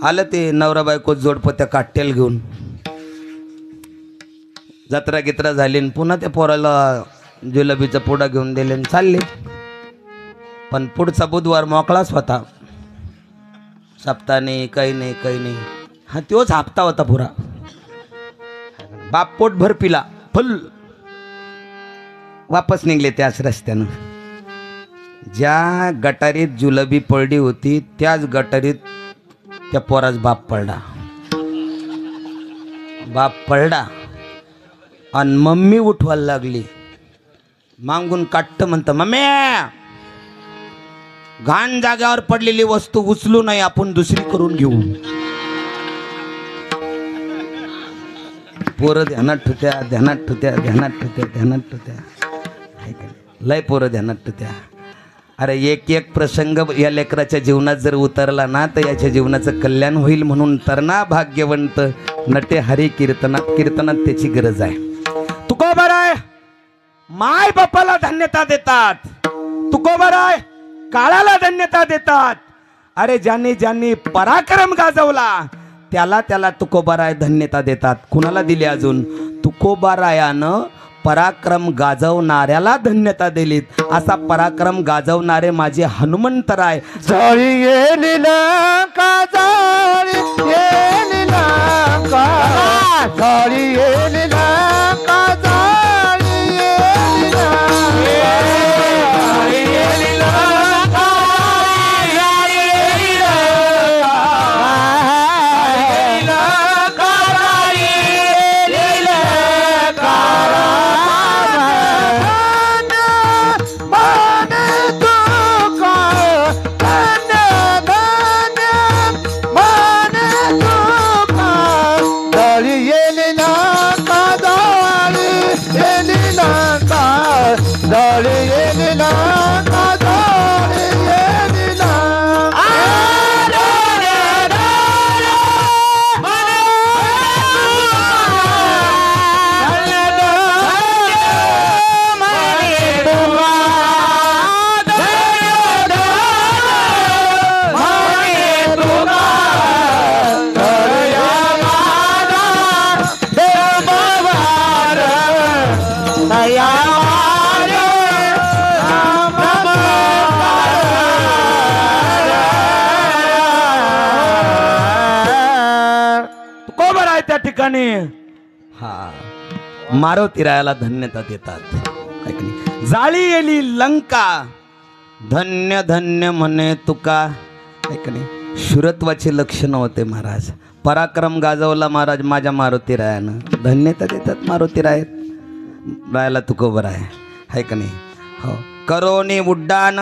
आलं ते नवरा बायको जोडपं त्या काट्याला घेऊन. जत्रा गित्रा झाली, पुन्हा त्या पोराला जिलेबीचा पुडा घेऊन दिले आणि चालले. पण पुढचा बुधवार मोकळाच होता. सप्ताह नाही, काही नाही, काही नाही. हा तोच हप्ता होता पुरा. बाप पोटभर पिला, फुल. वापस निघले त्याच रस्त्यानं. ज्या गटारीत जुलबी पडली होती, त्याच गटारीत त्या पोराच बाप पडला. बाप पडला आणि मम्मी उठवायला लागली. मागून काट्ट म्हणतं, मम्मी घाण जाग्यावर पडलेली वस्तू उचलू नये, आपण दुसरी करून घेऊ. पोरं ध्यानात ठेवत्या, ध्यानात ठेवत्या, ध्यानात ठेवत्या, ध्यानात ठेवत्या. लय पोरं ध्यानात ठेवत्या. अरे एक एक प्रसंग या लेकराच्या जीवनात जर उतरला ना, तर याच्या जीवनाचं कल्याण होईल. म्हणून तरणा भाग्यवंत नटे हरी कीर्तनात. कीर्तनात त्याची गरज आहे. तुकोबाराय माय बापाला धन्यता देतात, तुकोबाराय काळाला धन्यता देतात. अरे ज्यांनी ज्यांनी पराक्रम गाजवला, त्याला त्याला तुकोबाराय धन्यता देतात. कुणाला दिली अजून? तुकोबारायानं पराक्रम गाजवणाऱ्याला धन्यता दिलीत. असा पराक्रम गाजवणारे माझे हनुमंतराय. जाळी येली लंका, जाळी येली लंका, लंका जाळी येईल लंका जाळी येईल त्या ठिकाणी हा मारुती रायाला धन्यता देतात. है की नाही? जाळी येली लंका धन्य धन्य म्हणे तुका. है की नाही? शुरत्वाचे लक्षण होते महाराज. पराक्रम गाजवला महाराज माझ्या मारुती रायानं. धन्यता देतात मारुती रायाला तुकोबर आहे. है का नाही? हो. करोनी उड्डाण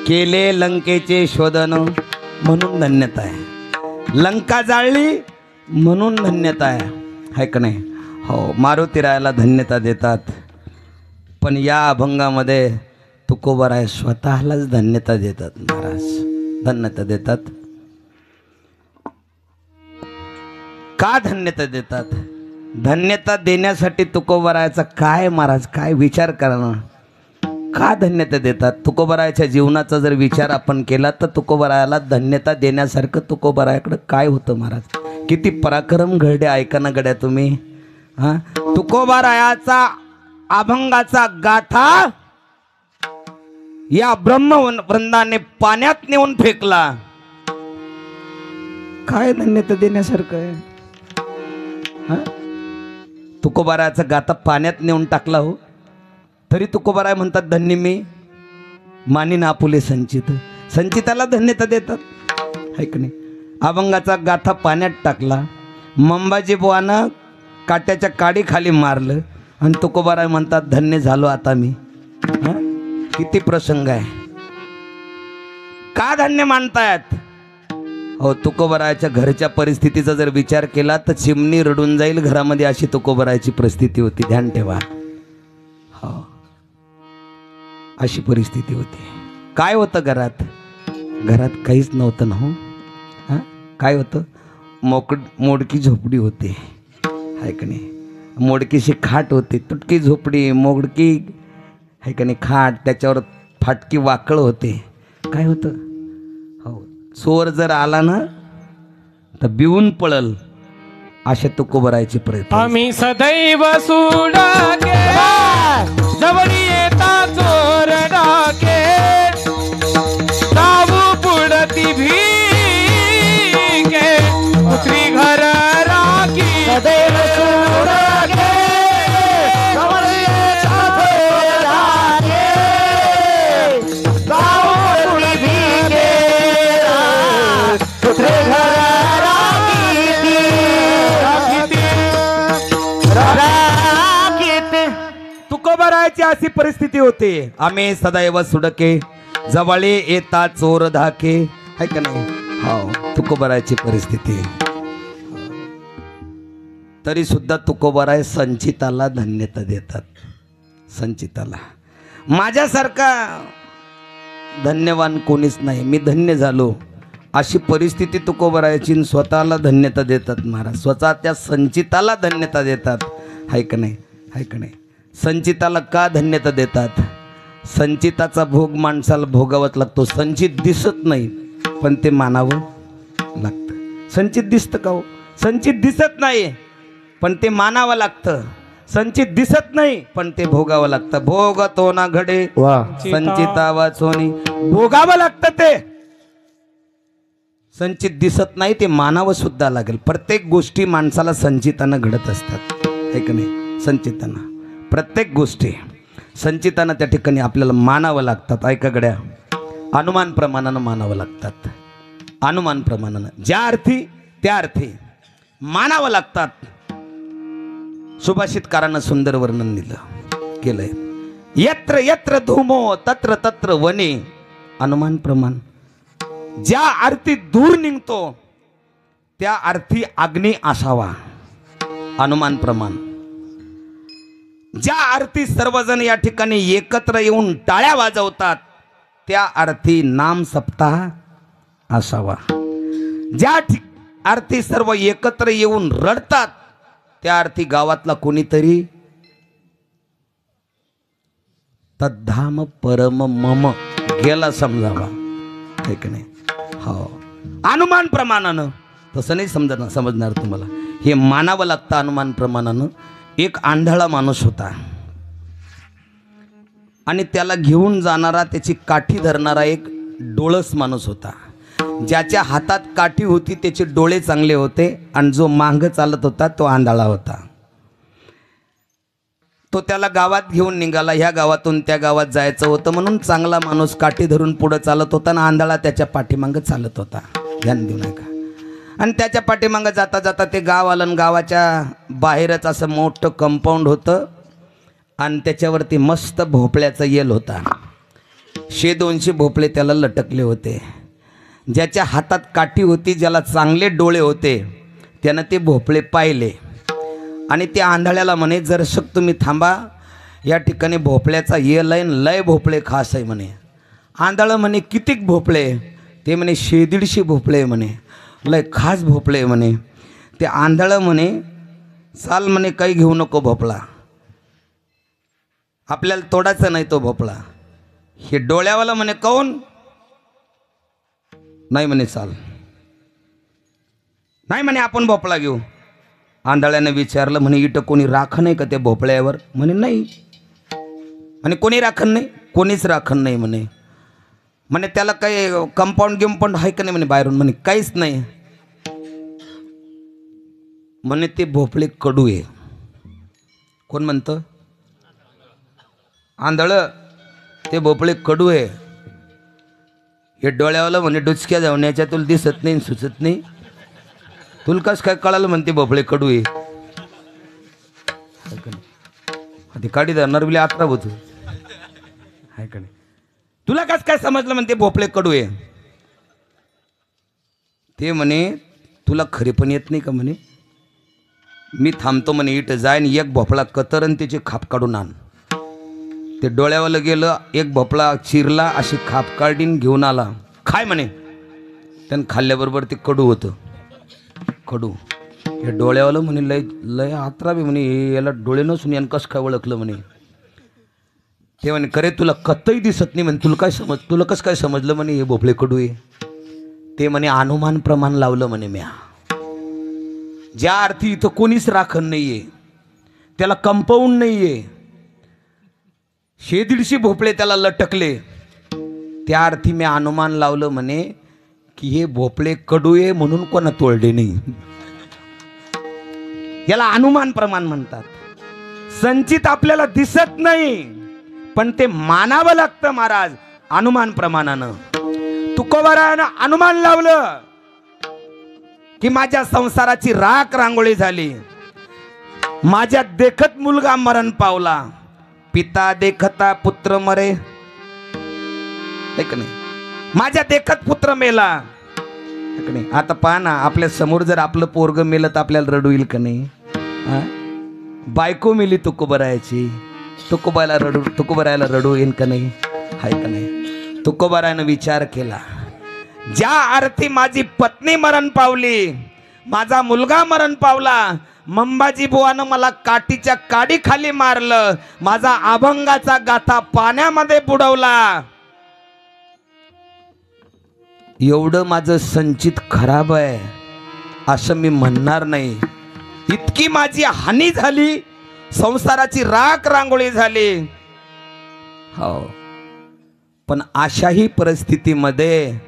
केले लंकेचे शोधन म्हणून धन्यता आहे. लंका जाळली म्हणून धन्यता आहे का नाही? हो. मारुती रायाला धन्यता देतात. पण या अभंगामध्ये तुकोबर आहे स्वतःलाच धन्यता देतात महाराज. धन्यता देतात. का धन्यता देतात? धन्यता देण्यासाठी तुकोबरायाचा काय महाराज काय विचार करा ना. का धन्यता देतात? तुकोबरायाच्या जीवनाचा जर विचार आपण केला तर तुकोबरायाला धन्यता देण्यासारखं तुकोबरायाकडं काय होतं महाराज? किती पराक्रम घडले ऐका ना गड्या तुम्ही. हां, तुकोबरायाचा अभंगाचा गाथा या ब्रह्मवृंदाने पाण्यात नेऊन फेकला. काय धन्यता देण्यासारखं आहे? तुकोबरायाचा गाथा पाण्यात नेऊन टाकला हो तरी तुकोबराय म्हणतात धन्य मी. मानिन आपुले संचित. संचिताला धन्यता देतात. है की नाही? अभंगाचा गाथा पाण्यात टाकला. मंबाजी बुवानं काट्याच्या काडी खाली मारलं आणि तुकोबराय म्हणतात धन्य झालो आता मी. किती प्रसंग आहे. का धन्य मानतायत? हो. तुकोबरायाच्या घरच्या परिस्थितीचा जर विचार केला तर चिमणी रडून जाईल घरामध्ये अशी तुकोबरायाची परिस्थिती होती. ध्यान ठेवा. हो. अशी परिस्थिती होती. काय होतं घरात? घरात काहीच नव्हतं ना. हो. हां, काय होतं? मोडकी झोपडी होती. आहे का नाही? मोडकीशी खाट होती. तुटकी झोपडी मोडकी आहे का नाही खाट त्याच्यावर फाटकी वाकळ होते. काय होतं? हो. चोर जर आला ना तर बिवून पळल अशा तुकोबरायची प्रयत्न. आम्ही सदैव सुडाके जवळी येता चोर डाके जाऊ पुढती भीके उतरी घर राखी सदैव सुडाके जवळी येता चोर डाके जाऊ पुढती भीके उतरी घर तुकोबरायाची अशी परिस्थिती होती. आम्ही सदैव सुडके जवळे येता चोर धाके. है का नाही? हो. तुकोबरायाची परिस्थिती. तरी सुद्धा तुकोबराय संचिताला धन्यता देतात. संचिताला माझ्यासारखा धन्यवान कोणीच नाही. मी धन्य झालो अशी परिस्थिती तुकोबरायाची. स्वतःला धन्यता देतात महाराज. स्वतः त्या संचिताला धन्यता देतात. है का नाही? है का नाही? संचिताला का धन्यता देतात? संचिताचा भोग माणसाला भोगावाच लागतो. संचित दिसत नाही पण ते मानावं लागतं. संचित दिसतं का हो? संचित दिसत नाही पण ते मानावं लागतं. संचित दिसत नाही पण ते भोगावं लागतं. भोग तो ना घडे संचिता वाचोनी भोगावं लागतं ते. संचित दिसत नाही, ते मानावं सुद्धा लागेल. प्रत्येक गोष्टी माणसाला संचितानं घडत असतात, है का नाही? संचितानं प्रत्येक गोष्टी संचितानं त्या ठिकाणी आपल्याला मानावं लागतात. ऐका गड्या, अनुमान प्रमाणानं मानावं लागतात. अनुमान प्रमाणानं ज्या अर्थी त्या अर्थी मानावं लागतात. सुभाषितकारानं सुंदर वर्णन दिलं केलंय. यत्र यत्र धूमो तत्र तत्र वने. अनुमान प्रमाण ज्या अर्थी दूर निघतो त्या अर्थी अग्नी असावा. अनुमान प्रमाण ज्या अर्थी सर्वजण या ठिकाणी एकत्र येऊन टाळ्या वाजवतात त्या अर्थी नाम सप्ताह असावा. ज्या अर्थी सर्व एकत्र येऊन रडतात त्या अर्थी गावातला कोणीतरी तद्धाम परम मम गेला समजावा, है की नाही? हो, अनुमान प्रमाणानं. तसं नाही समजणार तुम्हाला, हे मानावं लागतं अनुमान प्रमाणानं. एक आंधळा माणूस होता आणि त्याला घेऊन जाणारा, त्याची काठी धरणारा एक डोळस माणूस होता. ज्याच्या हातात काठी होती त्याचे डोळे चांगले होते आणि जो मांग चालत होता तो आंधळा होता. तो त्याला गावात घेऊन निघाला. ह्या गावातून त्या गावात जायचं होतं म्हणून चांगला माणूस काठी धरून पुढं चालत होता आणि आंधळा त्याच्या पाठीमागं चालत होता. ध्यान देऊ नका. आणि त्याच्या पाठीमागं जाता जाता ते गाव आलं आणि गावाच्या बाहेरच असं मोठं कंपाऊंड होतं आणि त्याच्यावरती मस्त भोपळ्याचा येल होता. 100-200 भोपळे त्याला लटकले होते. ज्याच्या हातात काठी होती, ज्याला चांगले डोळे होते, त्यानं ते भोपळे पाहिले आणि त्या आंधळ्याला म्हणे, जरशक तुम्ही थांबा, या ठिकाणी भोपळ्याचा येल आहे, लय भोपळे खास आहे म्हणे. आंधळं म्हणे, कितीक भोपळे? ते म्हणे 100-150 भोपळे म्हणे, लय खास भोपळे म्हणे. ते आंधळं म्हणे, चाल म्हणे, काही घेऊ नको भोपळा, आपल्याला तोडायचा नाही तो भोपळा. हे डोळ्यावाला म्हणे, काऊन नाही म्हणे? चाल नाही म्हणे, आपण भोपळा घेऊ. आंधळ्याने विचारलं, म्हणे इथं कोणी राखण आहे का त्या भोपळ्यावर? म्हणे नाही. म्हणे कोणी राखण नाही? कोणीच राखण नाही म्हणे. म्हणे त्याला काही कंपाऊंड गिंपाऊंड आहे का नाही? म्हणे बाहेरून. म्हणे काहीच नाही. म्हणे ते भोपळे कडू आहे. कोण म्हणतं? आंधळ. ते भोपळे कडू आहे. हे डोळ्यावाला म्हणे, डुचक्या जावण्याच्या तुला दिसत नाही, सुचत नाही, तुला कस काय कळालं म्हणते भोपळे कडू आहे? ते काढी धरणार बिले आत्रा होतो, आहे का नाही? तुला कस काय समजलं म्हणते भोपळे कडू आहे? ते म्हणे, तुला खरे पण येत नाही का? म्हणे मी थांबतो म्हणे, इथं जाईन, एक भोपळा कतर आणि त्याची खाप काढून आण. ते डोळ्यावाला गेलं, एक भोपळा चिरला, अशी खाप काढीन घेऊन आला. खाय म्हणे. त्यानं खाल्ल्याबरोबर ते कडू होतं. कडू. हे डोळ्यावालं म्हणे, लय लय आत्रा बी म्हणे, याला डोळे नसून यानं कसं काय ओळखलं म्हणे. ते म्हणे, खरे तुला कतही दिसत नाही म्हणे, तुला कसं काय समजलं म्हणे हे भोपळे कडू आहे? ते म्हणे, अनुमान प्रमाण लावलं म्हणे म्या. ज्या अर्थी इथं कोणीच राखण नाहीये, त्याला कंपाऊंड नाहीये, 100-150 भोपळे त्याला लटकले, त्या अर्थी मी अनुमान लावलं म्हणे की हे भोपळे कडू आहे म्हणून कोणा तोडले नाही. याला अनुमान प्रमाण म्हणतात. संचित आपल्याला दिसत नाही पण ते मानावं लागतं महाराज अनुमान प्रमाणानं. तुकोबारायानं अनुमान लावलं की माझ्या संसाराची राख रांगोळी झाली, माझ्या देखत मुलगा मरण पावला, पिता देखता पुत्र मरे, ऐक नाही, माझ्या देखत पुत्र मेला. ऐक नाही. आता पहा ना, आपल्या समोर जर आपलं पोरग मेलं तर आपल्याला रडू येईल का नाही? बायको मेली तुकोबारायाची, तुकोबारायाला रडू येईल का नाही? हाय का नाही? तुकोबारायानं विचार केला, ज्या अर्थी माझी पत्नी मरण पावली, माझा मुलगा मरण पावला, मंबाजी बुवानं मला काठीच्या काडी खाली मारलं, माझा अभंगाचा गाथा पाण्यामध्ये बुडवला, एवढं माझं संचित खराब आहे असं मी म्हणणार नाही. इतकी माझी हानी झाली, संसाराची राख रांगोळी झाली. हो, पण अशाही परिस्थितीमध्ये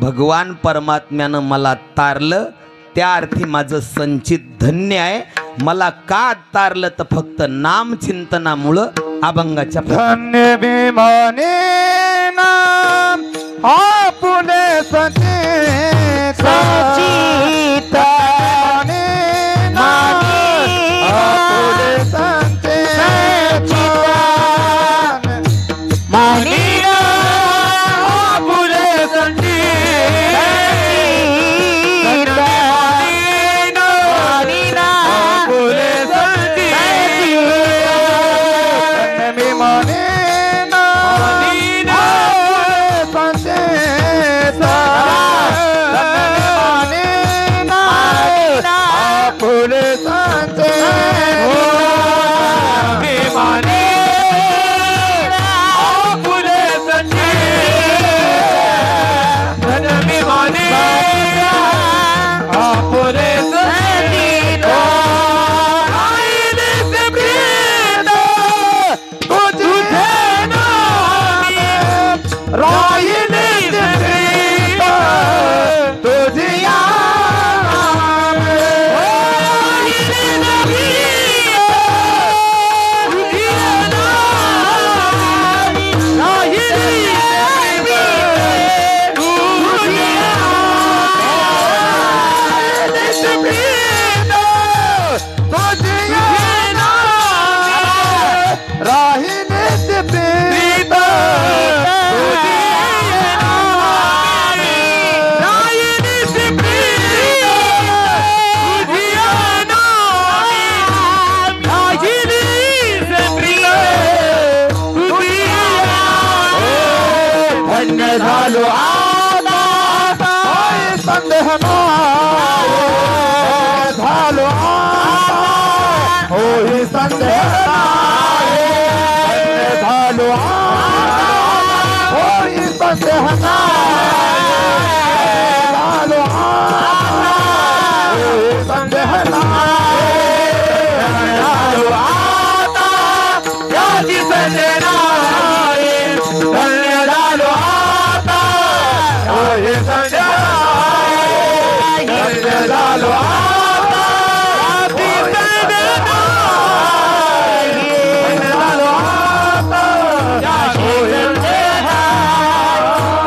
भगवान परमात्म्यानं मला तारलं, त्या अर्थी माझं संचित धन्य आहे. मला का तारलं तर फक्त नाम चिंतनामुळं अभंगाच्या धन्य विमाने नाम आपुले सचित आपुले संचित मानिया आपुले संचित आपुले झालो आता होय संदेह नाही झालो आता होय संदेह नाही झालो आता होय संदेह नाही झालो आता होय संदेह नाही झालो आता याची संदेह नाही धन्य झालो होय संदेह धन्य झालो आता याची संदेह नाही धन्य झालो आता याची संदेह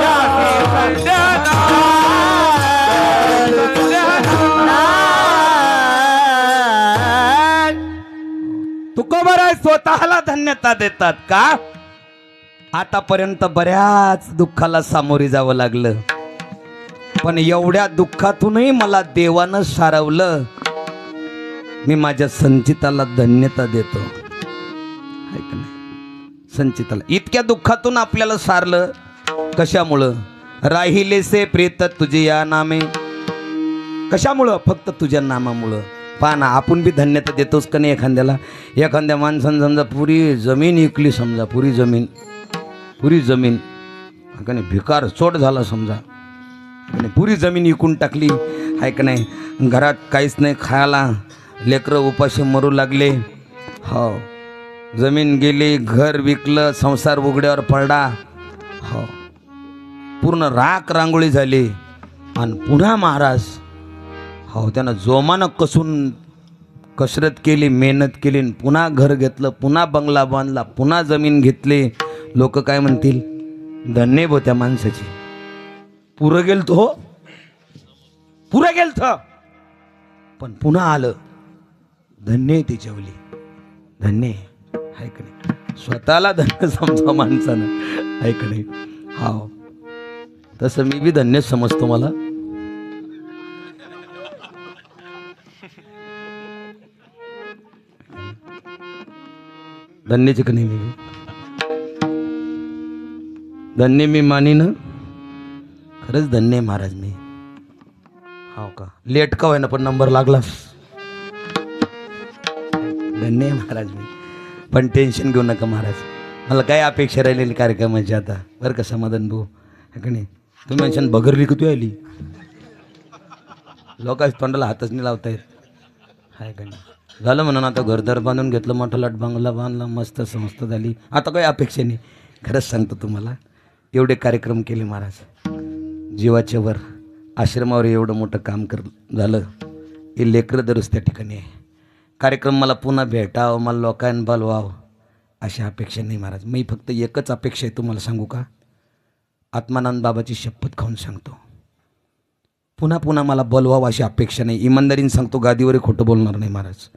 याची संदेह तुकोबराय स्वतःला धन्यता देतात का? आतापर्यंत बऱ्याच दुःखाला सामोरे जावं लागलं, पण एवढ्या दुःखातूनही मला देवानं सारवलं. मी माझ्या संचिताला धन्यता देतो. आहे का नाही? संचिताला इतक्या दुःखातून आपल्याला सारलं कशामुळं? राहिलेसे प्रेत तुझे या नामे. कशामुळं? फक्त तुझ्या नामामुळं. पहा ना, आपण बी धन्यता देतोच का नाही एखाद्याला? एखाद्या माणसानं समजा पुरी जमीन विकली, समजा पुरी जमीन का नाही, भिकार चोट झाला समजा, पुरी जमीन विकून टाकली, आहे का नाही, घरात काहीच नाही खायला, लेकरं उपाशी मरू लागले, हो, जमीन गेली, घर विकलं, संसार उघड्यावर पडला, हो, पूर्ण राख रांगोळी झाली, आणि पुन्हा महाराज, हो, त्यानं जोमानं कसून कसरत केली, मेहनत केली, पुन्हा घर घेतलं, पुन्हा बंगला बांधला, पुन्हा जमीन घेतली. लोक काय म्हणतील? धन्य भो त्या माणसाची, पुरं गेलतो, पण पुन्हा आलं. धन्य त्याच्यावली, धन्य आहे का नाही? स्वतःला धन्य समजा माणसानं, आहे का नाही? हा, तसं मी बी धन्य समजतो. मला धन्यच का नाही? मी धन्य मी मानीन, खरंच धन्य आहे महाराज मी. हो का? लेट का होईना पण नंबर लागला. धन्य आहे महाराज मी. पण टेन्शन घेऊ नका महाराज, मला काय अपेक्षा राहिलेली कार्यक्रमाची आता, बरं का समाधान भाऊ, है का नाही? तुम्ही म्हणशान बगरली किती आली, लोकांच्या तोंडाला हातच नाही लावता येत, आहे का नाही? झालं म्हणून आता घरदार बांधून घेतलं, मोठा लाट बंगला बांधला, मस्त समस्त झाली, आता काही अपेक्षा नाही. खरंच सांगतो तुम्हाला, एवढे कार्यक्रम केले महाराज, जीवाच्या वर आश्रमावर एवढं मोठं काम झालं. हे लेकरं दररोज त्या ठिकाणी आहे. कार्यक्रम मला पुन्हा भेटावं, मला लोकांना बोलवावं अशी अपेक्षा नाही महाराज. मी फक्त एकच अपेक्षा आहे, तुम्हाला सांगू का? आत्मानंद बाबाची शपथ खाऊन सांगतो, पुन्हा पुन्हा मला बोलवावं अशी अपेक्षा नाही. इमानदारीने सांगतो, गादीवर खोटं बोलणार नाही महाराज.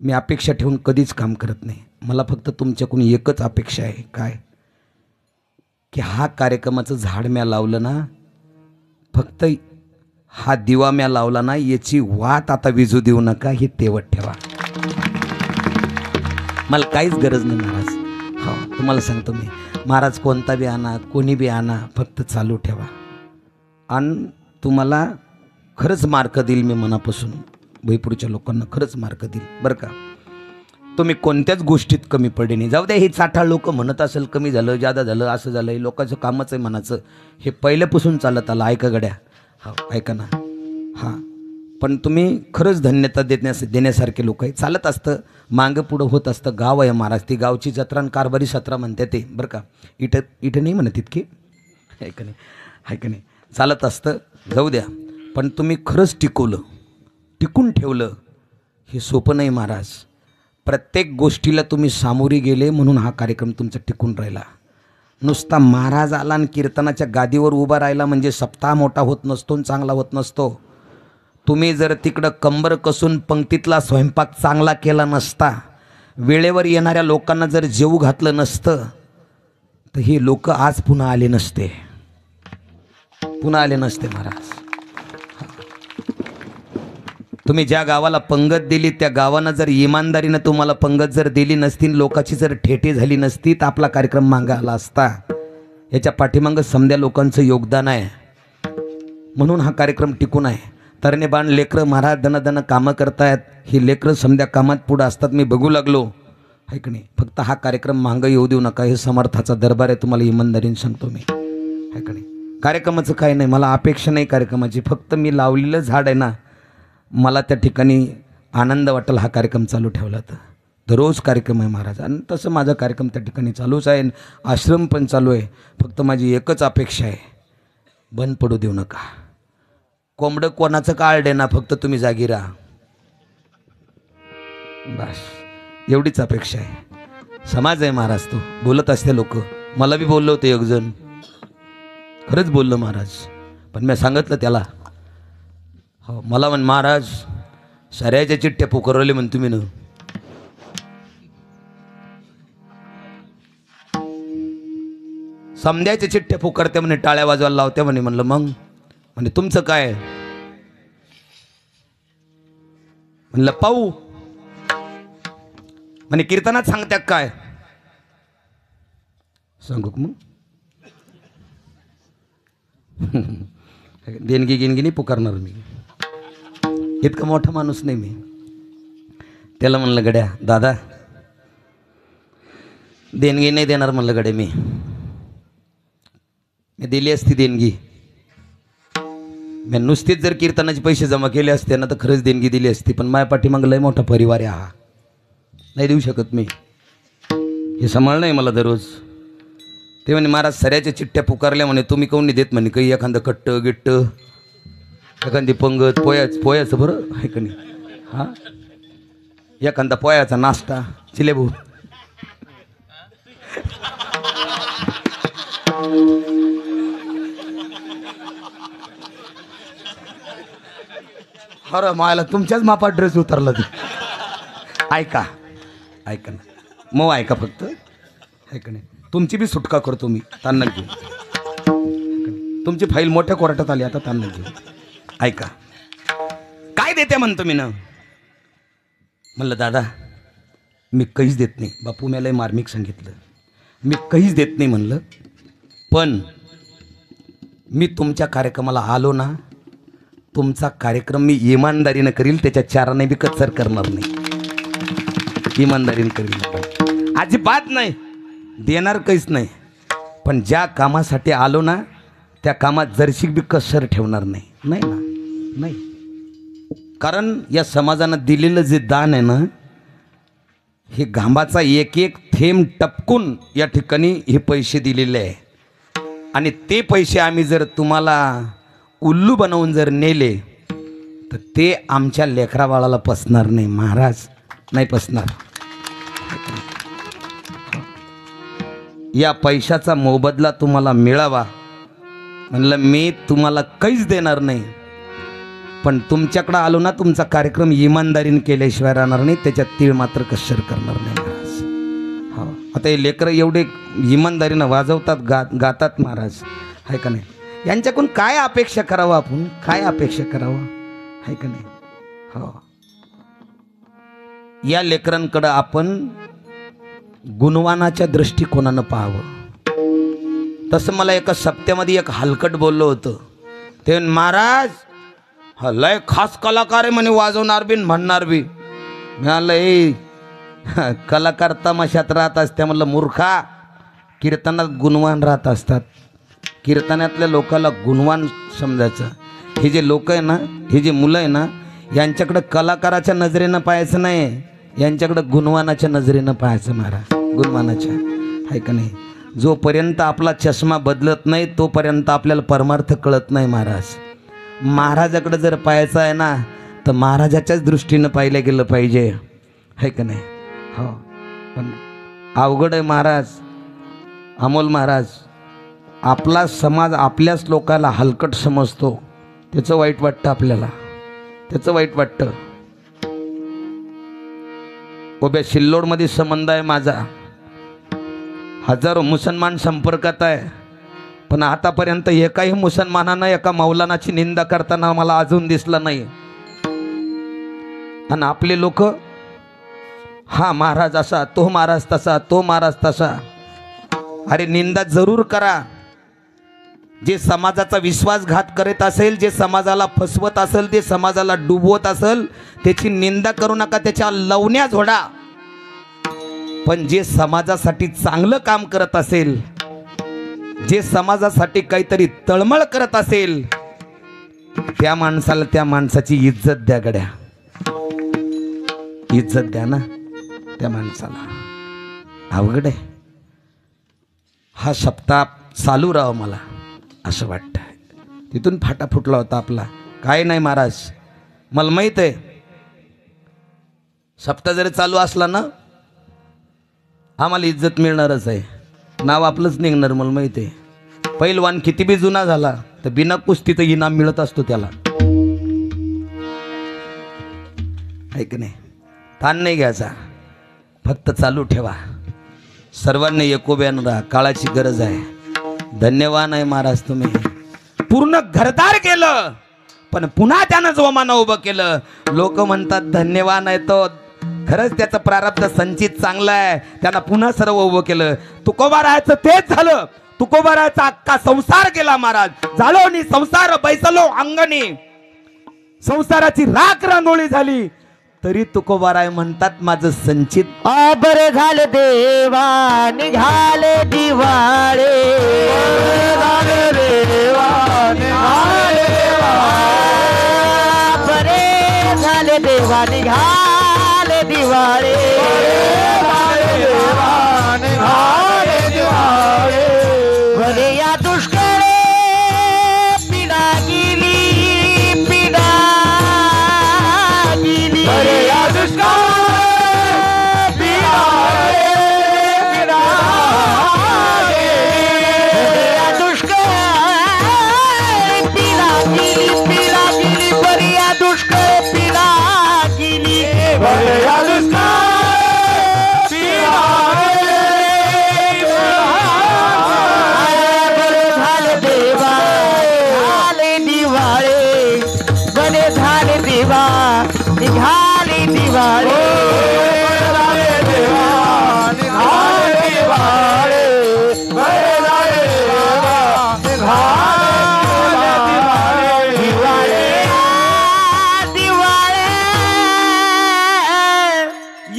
मी अपेक्षा ठेवून कधीच काम करत नाही. मला फक्त तुमच्याकडून एकच अपेक्षा आहे, काय? की हा कार्यक्रमाचं झाड म्या लावलं ना, फक्त हा दिवा म्या लावला ना, याची वात आता विजू देऊ नका, हे तेवत ठेवा. मला काहीच गरज नाही महाराज. हो, तुम्हाला सांगतो मी महाराज, कोणता बी आणा, कोणी बी आणा, फक्त चालू ठेवा. आणि तुम्हाला खरंच मार्क देईल मी मनापासून. भैपूरच्या लोकांना खरंच मार्क देईल बरं का. तुम्ही कोणत्याच गोष्टीत कमी पडले नाही. जाऊ द्या, हे चाठाळ लोक म्हणत असेल कमी झालं, जादा झालं, असं झालं, हे लोकांचं कामच आहे म्हणाचं. हे पहिल्यापासून चालत आलं. ऐका गड्या, हा ऐका ना. हां, पण तुम्ही खरंच धन्यता देण्यासारखे लोक आहे. चालत असतं, मागं पुढं होत असतं. गाव आहे महाराज, ती गावची जत्रा आणि कारभारी सत्रा म्हणते ते बरं का. इथं नाही म्हणत इतकी, ऐका नाही, ऐका नाही, चालत असतं. जाऊ द्या, पण तुम्ही खरंच टिकून ठेवलं, हे सोपं नाही महाराज. प्रत्येक गोष्टीला तुम्ही सामोरे गेले म्हणून हा कार्यक्रम तुमचा टिकून राहिला. नुसता महाराज आला आणि कीर्तनाच्या गादीवर उभा राहिला म्हणजे सप्ताह मोठा होत नसतो आणि चांगला होत नसतो. तुम्ही जर तिकडं कंबर कसून पंक्तीतला स्वयंपाक चांगला केला नसता, वेळेवर येणाऱ्या लोकांना जर जेवू घातलं नसतं, तर हे लोक आज पुन्हा आले नसते महाराज. तुम्ही ज्या गावाला पंगत दिली, त्या गावानं जर इमानदारीनं तुम्हाला पंगत जर दिली नसती, लोकांची जर ठेठी झाली नसती, तर आपला कार्यक्रम मागं आला असता. याच्या पाठीमागं समध्या लोकांचं योगदान आहे, म्हणून हा कार्यक्रम टिकून आहे. तरणे बाण लेकरं महाराज दन कामं करतायत. ही लेकरं समध्या कामात पुढं असतात, मी बघू लागलो आहे की नाही. फक्त हा कार्यक्रम मागं येऊ देऊ नका. हे समर्थाचा दरबार आहे, तुम्हाला इमानदारीने सांगतो मी, आहे की नाही. कार्यक्रमाचं काही नाही, मला अपेक्षा नाही कार्यक्रमाची. फक्त मी लावलेलं झाड आहे ना, मला त्या ठिकाणी आनंद वाटेल हा कार्यक्रम चालू ठेवला तर. दररोज कार्यक्रम आहे महाराज, आणि तसं माझा कार्यक्रम त्या ठिकाणी चालूच आहे. आश्रम पण चालू आहे. फक्त माझी एकच अपेक्षा आहे, बंद पडू देऊ नका. कोंबडं कोणाचं काळडे ना, फक्त तुम्ही जागी राहा, बस एवढीच अपेक्षा आहे. समाज आहे महाराज, तो बोलत असते लोक. मला बी बोललं होतं एक जण, खरंच बोललं महाराज, पण मी सांगितलं त्याला. हो, मला म्हण महाराज साऱ्याच्या चिठ्ठ्या पुकारवले म्हण तुम्ही न. समध्याच्या चिठ्ठ्या पुकारते म्हणे, टाळ्या वाजवायला लावते म्हणे. म्हणलं मग? म्हणे तुमचं काय? म्हणलं पाहू. म्हणे कीर्तनात सांगत्या काय? सांगू मग. देणगी गिनगी नाही पुकारणार मी, इतका मोठा माणूस नाही मी. त्याला म्हणलं गड्या दादा देणगी नाही देणार म्हणलं गड्या. मी दिली असती देणगी. मी नुसतीच जर कीर्तनाचे पैसे जमा केले असते ना, तर खरंच देणगी दिली असती. पण माझ्या पाठीमागं लय मोठा परिवार आहे, हा नाही देऊ शकत मी. हे सांभाळ नाही मला दररोज. ते म्हणे महाराज सऱ्याच्या चिठ्ठ्या पुकारल्या म्हणे, तुम्ही काऊन नाही देत म्हणे काही एखादं कट्ट गिट्ट, एखादी पंगत, पोयाचं बरं आहे का नाही. हां, एखादा पोयाचा नाश्ता, चिलेबू. अरे मायला तुमच्याच मापा ड्रेस उतरला ते. ऐका ना मग, ऐका फक्त, ऐका नाही. तुमची बी सुटका करतो मी, तान्हा घेऊन. तुमची फाईल मोठ्या कोर्टात आली, आता तान्हा घेऊन. ऐका काय देते म्हणतो मी ना. म्हणलं दादा मी काहीच देत नाही. बापू मला मार्मिक सांगितलं, मी काहीच देत नाही म्हणलं. पण मी तुमच्या कार्यक्रमाला आलो ना, तुमचा कार्यक्रम मी इमानदारीनं करील, त्याच्या चाराने बी कचर करणार नाही. इमानदारीनं करील, अजिबात नाही देणार, काहीच नाही. पण ज्या कामासाठी आलो ना, त्या कामात जरशीक बी कसर ठेवणार नाही. नाही ना, नाही. कारण या समाजानं दिलेलं जे दान आहे ना, हे घामाचा एक एक थेंब टपकून या ठिकाणी हे पैसे दिलेले आहे. आणि ते पैसे आम्ही जर तुम्हाला उल्लू बनवून जर नेले तर ते आमच्या लेकरा बाळाला पसणार नाही महाराज, नाही पसणार. या पैशाचा मोबदला तुम्हाला मिळावा म्हणलं मी तुम्हाला काहीच देणार नाही, पण तुमच्याकडं आलो ना तुमचा कार्यक्रम इमानदारीने केल्याशिवाय राहणार नाही, त्याच्यात तीळ मात्र कशर करणार नाही महाराज. हो आता हे लेकरं एवढे इमानदारीनं वाजवतात, गातात महाराज, आहे का नाही. यांच्याकडून काय अपेक्षा करावं आपण, काय अपेक्षा करावं, आहे का नाही. हो या लेकरांकडं आपण गुणवानाच्या दृष्टिकोनानं पाहावं. तसं मला एका सप्त्यामध्ये एक हलकट बोललं होतं, ते महाराज हा लय खास कलाकार आहे म्हणे, वाजवणार बी म्हणणार बी. म्हणालं ए कलाकार तमाशात राहत असते म्हणलं मूर्खा, कीर्तनात गुणवान राहत असतात. कीर्तनातल्या लोकाला गुणवान समजायचं. हे जे लोक आहे ना, हे जे मुलं आहे ना, यांच्याकडं कलाकाराच्या नजरेनं पाहायचं नाही, यांच्याकडं गुणवानाच्या नजरेनं पाहायचं महाराज, गुणवानाच्या, आहे का नाही. जोपर्यंत आपला चष्मा बदलत नाही तोपर्यंत आपल्याला परमार्थ कळत नाही महाराज. महाराजाकडे जर पाहायचं आहे ना तर महाराजाच्याच दृष्टीनं पाहिलं गेलं पाहिजे, आहे का नाही. हो पण अवघड आहे महाराज, अमोल महाराज. आपला समाज आपल्याच लोकाला हलकट समजतो, त्याचं वाईट वाटतं आपल्याला, त्याचं वाईट वाटतं. उभ्या सिल्लोडमध्ये संबंध आहे माझा, हजारो मुसलमान संपर्कात आहे, पण आतापर्यंत एकाही मुसलमानानं एका मौलानाची निंदा करताना मला अजून दिसलं नाही. आणि आपले लोक हा महाराज असा, तो महाराज तसा, तो महाराज तसा. अरे निंदा जरूर करा. जे समाजाचा विश्वासघात करत असेल, जे समाजाला फसवत असेल, ते समाजाला डुबवत असेल, त्याची निंदा करू नका, त्याच्या लवण्या झोडा. पण जे समाजासाठी चांगलं काम करत असेल, जे समाजासाठी काहीतरी तळमळ करत असेल, त्या माणसाला त्या माणसाची इज्जत द्या गड्या, इज्जत द्या ना त्या माणसाला. अवघड आहे. हा सप्ताह चालू राहावं मला असं वाटतं. तिथून फाटा फुटला होता आपला, काय नाही महाराज, मला माहीत आहे सप्ताह जरी चालू असला ना आम्हाला इज्जत मिळणारच आहे, नाव आपलंच निघणार. मला माहिती आहे पैलवान किती बी जुना झाला तर बिना कुस्तीचं इनाम मिळत असतो त्याला, ऐक नाही. ताण नाही घ्यायचा, फक्त चालू ठेवा. सर्वांनी एकोब्यानं राहा, काळाची गरज आहे. धन्यवाद आहे महाराज, तुम्ही पूर्ण घरदार केलं पण पुन्हा त्यानं जोमानं उभं केलं. लोक म्हणतात धन्यवाद आहे, तो खरंच त्याचं प्रारब्ध संचित चांगलं आहे, त्यांना पुन्हा सर्व उभं केलं. तुकोबारायचं तेच झालं. तुकोबारायचा अख्खा संसार केला महाराज. झालो नि संसार बैसलो अंगणी, संसाराची राख रांगोळी झाली तरी तुकोबाराय म्हणतात माझं संचित. बरे झाले देवा निघाले दिवाळे, बरे झाले देवा निघाले दिवाळे, बरे या दुष्काळे पिढा गेली, पिढा गेली, बरे या दुष्काळ पिढा गेली, या दुष्काळ पिढा गेली, पिढा गेली, बरे या दुष्काळ पिढा गेली, बरे या दुष्काळ निघाले दिवाळे,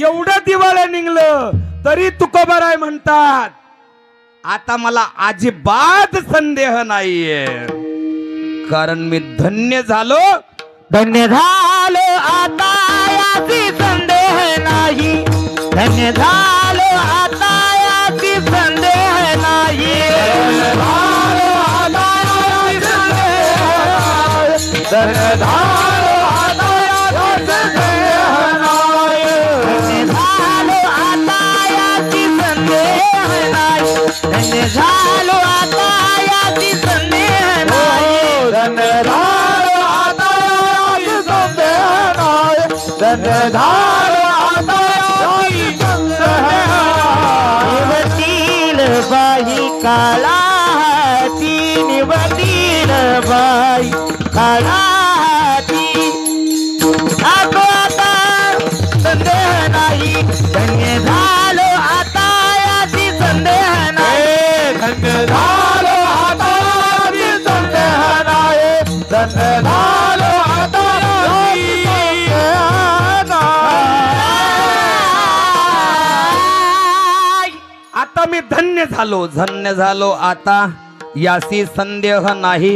एवढं दिवाळे निघलं तरी तुकोबाराय म्हणतात आता मला अजिबात संदेह नाहीये, कारण मी धन्य झालो. धन्य झालो आता याची संदेह नाही, धन्य झालो आता याची संदेह नाही, धन्य झालो झालो आता याची संदेह नाही झालो आता याची संदेह नाही धन्य झालो आता याची संदेह नाही धन्य झालो आता याची संदेह नाही धन्य झालो आता याची संदेह निवतील बाई काळाची निवतील बाई काळाची आगो आता संदेह नाही धन्य झालो आता याची संदेह नाही धन्य झालो आता याची संदेह नाही धन्य झालो आता याची संदेह नाही आता मी धन्य झालो आता यासी संदेह नाही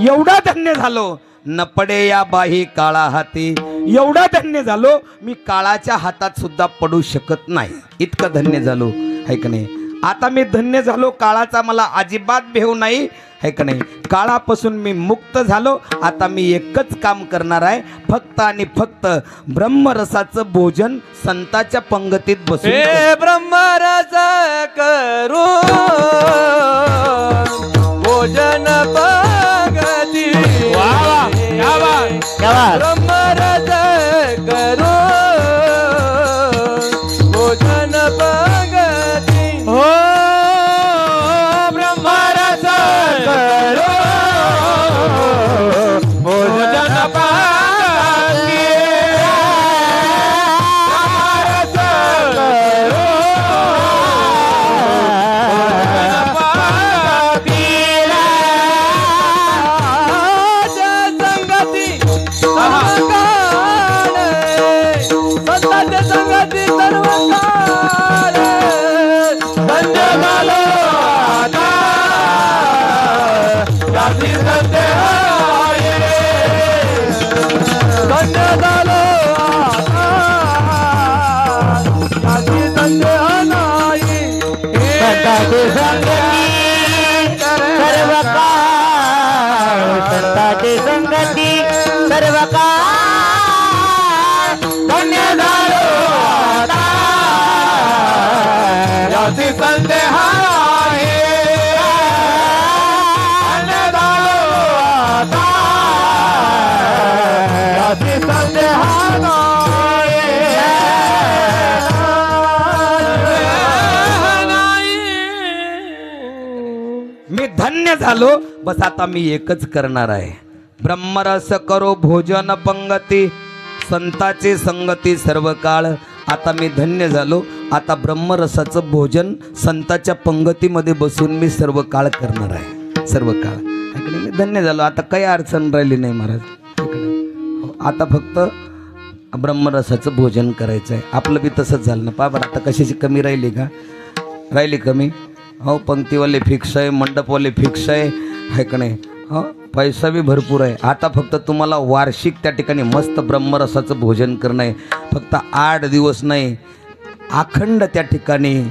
एवढा धन्य झालो न पडे या बाही काळा हाती एवढा धन्य झालो मी काळाच्या हातात सुद्धा पडू शकत नाही इतकं धन्य झालो है का नाही आता मी धन्य झालो काळाचा मला अजिबात भेव नाही है का नाही काळापासून मी मुक्त झालो आता मी एकच काम करणार आहे फक्त आणि फक्त ब्रह्मरसाचं भोजन संताच्या पंगतीत बसून ब्रह्मरस करू भोजन पंगती ब्रह्मरस करू भोजन पंगती हो ब्रह्मरस करू भोजन पंगती ब्रह्मरस करू संताची संगती सर्व काळ धन्य झालो आता याची संदेह नाही धन्य झालो आता याची संदेह नाही मी धन्य झालो बस आता मी एकच करणार आहे ब्रह्मरस करो भोजन पंगती संताची संगती सर्व काळ आता मी धन्य झालो आता ब्रह्मरसाचं भोजन संताच्या पंगतीमध्ये बसून मी सर्व काळ करणार आहे सर्व काळ ऐकणे मी धन्य झालो आता काही अडचण राहिली नाही महाराज ऐकणे आता फक्त ब्रह्मरसाचं भोजन करायचं आहे आपलं बी तसंच झालं ना पहा बरं आता कशाची कमी राहिली का राहिली कमी हो पंक्तीवाले फिक्स आहे मंडपवाले फिक्स आहे का नाही हो पैसा बी भरपूर आहे आता फक्त तुम्हाला वार्षिक त्या ठिकाणी मस्त ब्रह्मरसाचं भोजन करणं आहे फक्त 8 दिवस नाही अखंड त्या ठिकाणी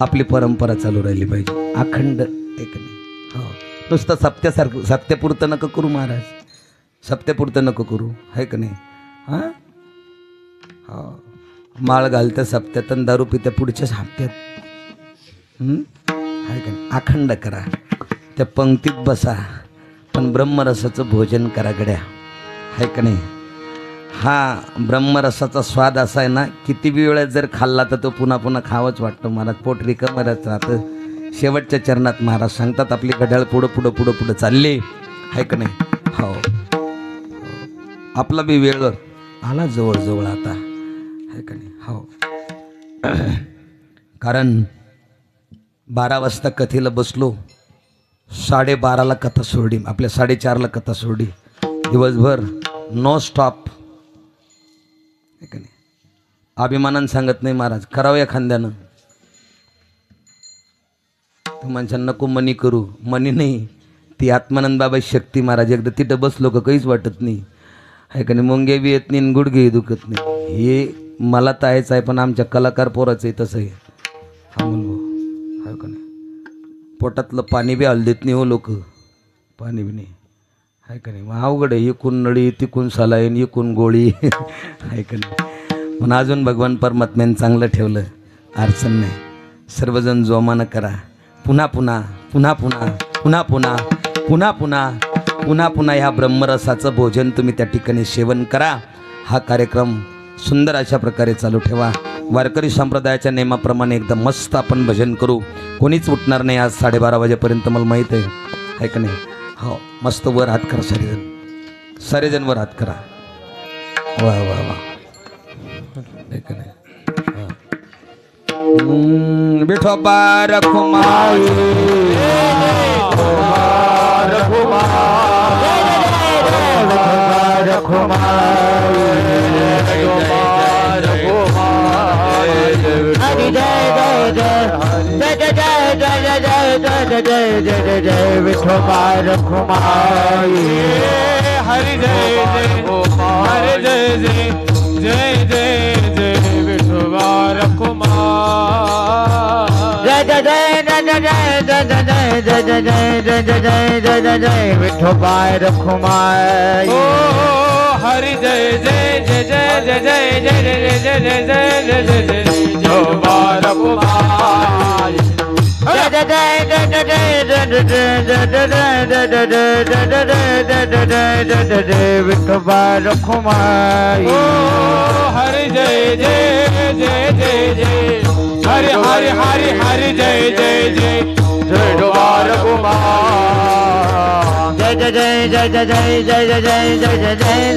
आपली परंपरा चालू राहिली पाहिजे अखंड एक नाही हो नुसतं सप्त्यापुरतं नको करू महाराज सप्त्यापुरतं नको करू आहे का नाही हां हो माळ घालतं सप्त्यात आणि दारू पित्या पुढच्याच हप्त्यात आहे का नाही अखंड करा त्या पंक्तीत बसा पण ब्रह्मरसाचं भोजन करा गड्या आहे का नाही हा ब्रह्मरसाचा स्वाद असा आहे ना किती बी वेळेस जर खाल्ला तर तो पुन्हा पुन्हा खावंच वाटतं महाराज पोट रिकामच राहतं शेवटच्या चरणात महाराज सांगतात आपली घड्याळ पुढं चालली आहे का नाही हो आपला बी वेळ आला जवळ आता आहे का नाही हो कारण 12 वाजता कथेला बसलो 12:30ला कथा सोडली आपल्या 4:30ला कथा सोडली दिवसभर नो स्टॉप आहे का नाही अभिमानानं सांगत नाही महाराज करावं एखाद्यानं तू म्हणशाल नको मनी करू मनी नाही ती आत्मानंद बाबा शक्ती महाराज एकदा तिथं बसलो का काहीच वाटत नाही आहे का नाही मुंगे बी येत नाही गुडघे दुखत नाही हे मला तर आहेच आहे पण आमच्या कलाकार पोराचं आहे तसं आहे हा म्हणलो आहे का नाही पोटातलं पाणी बी हल देत नाही हो लोक पाणी बी नाही आहे का नाही? मग अवघड आहे, इकून नळी तिकून सलाईन इकून गोळी आहे का नाही? पण अजून भगवान परमात्म्याने चांगलं ठेवलं, अडचण नाही. सर्वजण जोमानं करा. पुन्हा पुन्हा पुन्हा पुन्हा पुन्हा पुन्हा पुन्हा पुन्हा पुन्हा पुन्हा ह्या ब्रह्मरसाचं भोजन तुम्ही त्या ठिकाणी सेवन करा. हा कार्यक्रम सुंदर अशा प्रकारे चालू ठेवा. वारकरी संप्रदायाच्या नियमाप्रमाणे एकदम मस्त आपण भजन करू. कोणीच उठणार नाही आज 12:30 वाजेपर्यंत, मला माहीत आहे का नाही? हो, मस्त वर हात करा सारेजण वर हात करा. वा वा वा, आहे का नाही? विठोबा रखुमाई हरि जय जय जय जय जय जय जय जय जय जय जय विठोबा रखुमाई. हरि जय हरि जय जय जय जय विठोबा रखुमाई. जय जय जय जय जय जय जय जय जय जय जय जय जय जय जय विठोबा रखुमाई. हरि जय जय जय जय जय जय जय जय जय जय जय जय जय विठोबा रखुमाई. जय जय जय जय जय जय जय जय जय जय जय जय जय विठोबा रखुमाई. हरि जय जय जय जय जय हरि हरि हरि हरि जय जय जय विठोबा रखुमाई. जय जय जय जय जय जय जय जय जय जय जय जय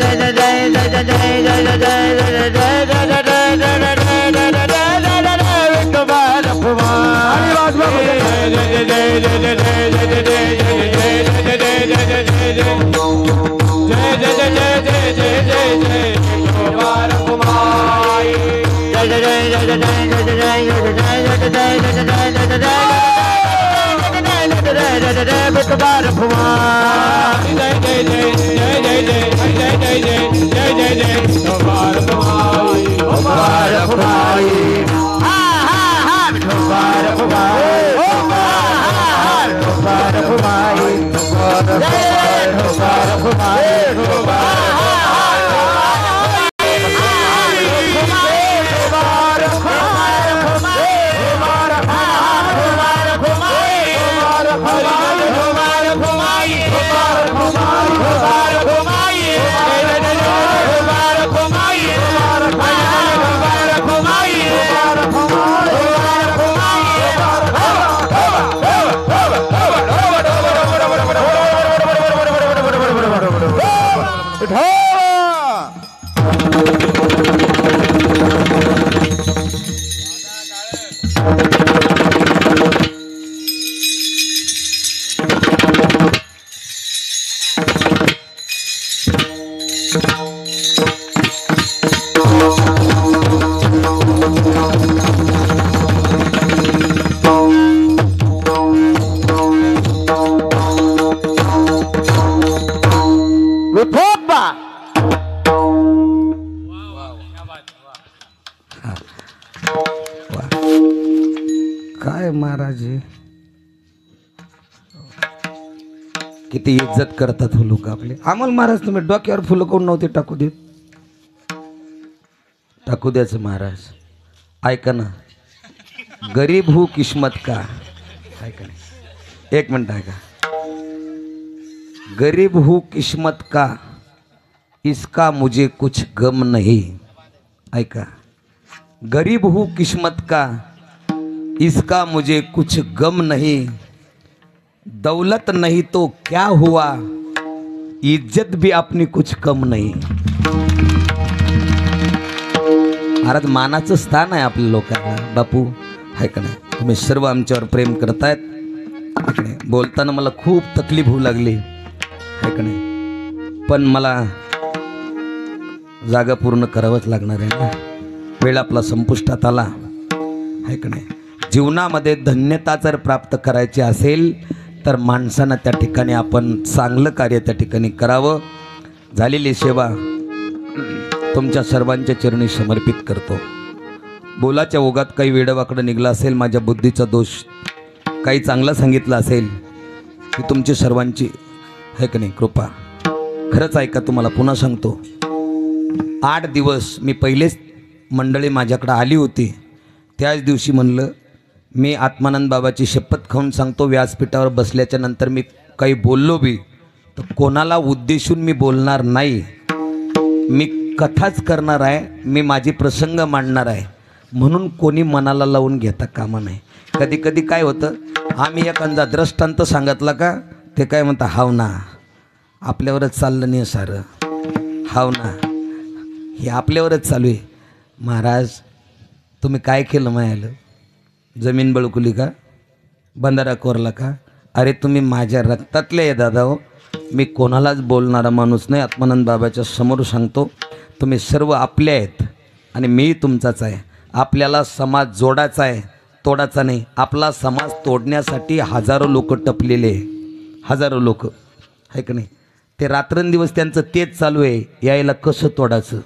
जय जय जय जय जय जय काय महाराज किती इज्जत करतात हो लोक आपले. आम्हाला महाराज तुम्ही डोक्यावर फुलं कोण नव्हते टाकू देत? टाकू द्याचं महाराज. ऐका ना, गरीब हूँ किस्मत का. ऐका ना, एक मिनट ऐका. गरीब हूँ किस्मत का, इसका मुझे कुछ गम नहीं. ऐका, गरीब हूँ किस्मत का, इसका मुझे कुछ गम नहीं. दौलत नहीं तो क्या हुआ, इज्जत भी अपनी कुछ कम नाही. महाराज मानाचं स्थान आहे आपल्या लोकांना. बापू आहे का नाही, तुम्ही सर्व आमच्यावर प्रेम करतायत. बोलताना मला खूप तकलीफ होऊ लागली आहे का नाही, पण मला जागा पूर्ण करावंच लागणार आहे ना. वेळ आपला संपुष्टात आला आहे का नाही. जीवनामध्ये धन्यता जर प्राप्त करायची असेल तर माणसानं त्या ठिकाणी आपण चांगलं कार्य त्या ठिकाणी करावं. झालेली सेवा तुमच्या सर्वांच्या चरणी समर्पित करतो. बोलाच्या ओघात काही वेडवाकडं निघला असेल, माझ्या बुद्धीचा दोष, काही चांगलं सांगितलं असेल की तुमची सर्वांची आहे का नाही कृपा खरंच ऐका, तुम्हाला पुन्हा सांगतो. 8 दिवस मी पहिलेच मंडळी माझ्याकडे आली होती. त्याच दिवशी म्हणलं मी आत्मानंद बाबाची शपथ खाऊन सांगतो, व्यासपीठावर बसल्याच्या नंतर मी काही बोललो बी तर कोणाला उद्देशून मी बोलणार नाही. मी कथाच करणार आहे, मी माझी प्रसंग मांडणार आहे. म्हणून कोणी मनाला लावून घेता कामा नाही. कधी कधी काय होतं, आम्ही एखादा दृष्टांत सांगितला का ते काय म्हणता, हाव ना आपल्यावरच चाललं नाही सारं, हाव ना हे आपल्यावरच चालू आहे. महाराज तुम्ही काय केलं मायालं, जमीन बळकुली का, बंधारा कोरला का? अरे तुम्ही माझ्या रक्तातले आहे दादा हो. मी कोणालाच बोलणारा माणूस नाही. आत्मानंद बाबाच्या समोर सांगतो, तुम्ही सर्व आपले आहेत आणि मी तुमचाच आहे. आपल्याला समाज जोडायचा आहे, तोडाचा नाही. आपला समाज तोडण्यासाठी हजारो लोक टपलेले, हजारो लोक आहे का नाही. ते रात्रंदिवस त्यांचं तेच चालू आहे, यायला कसं तोडायचं.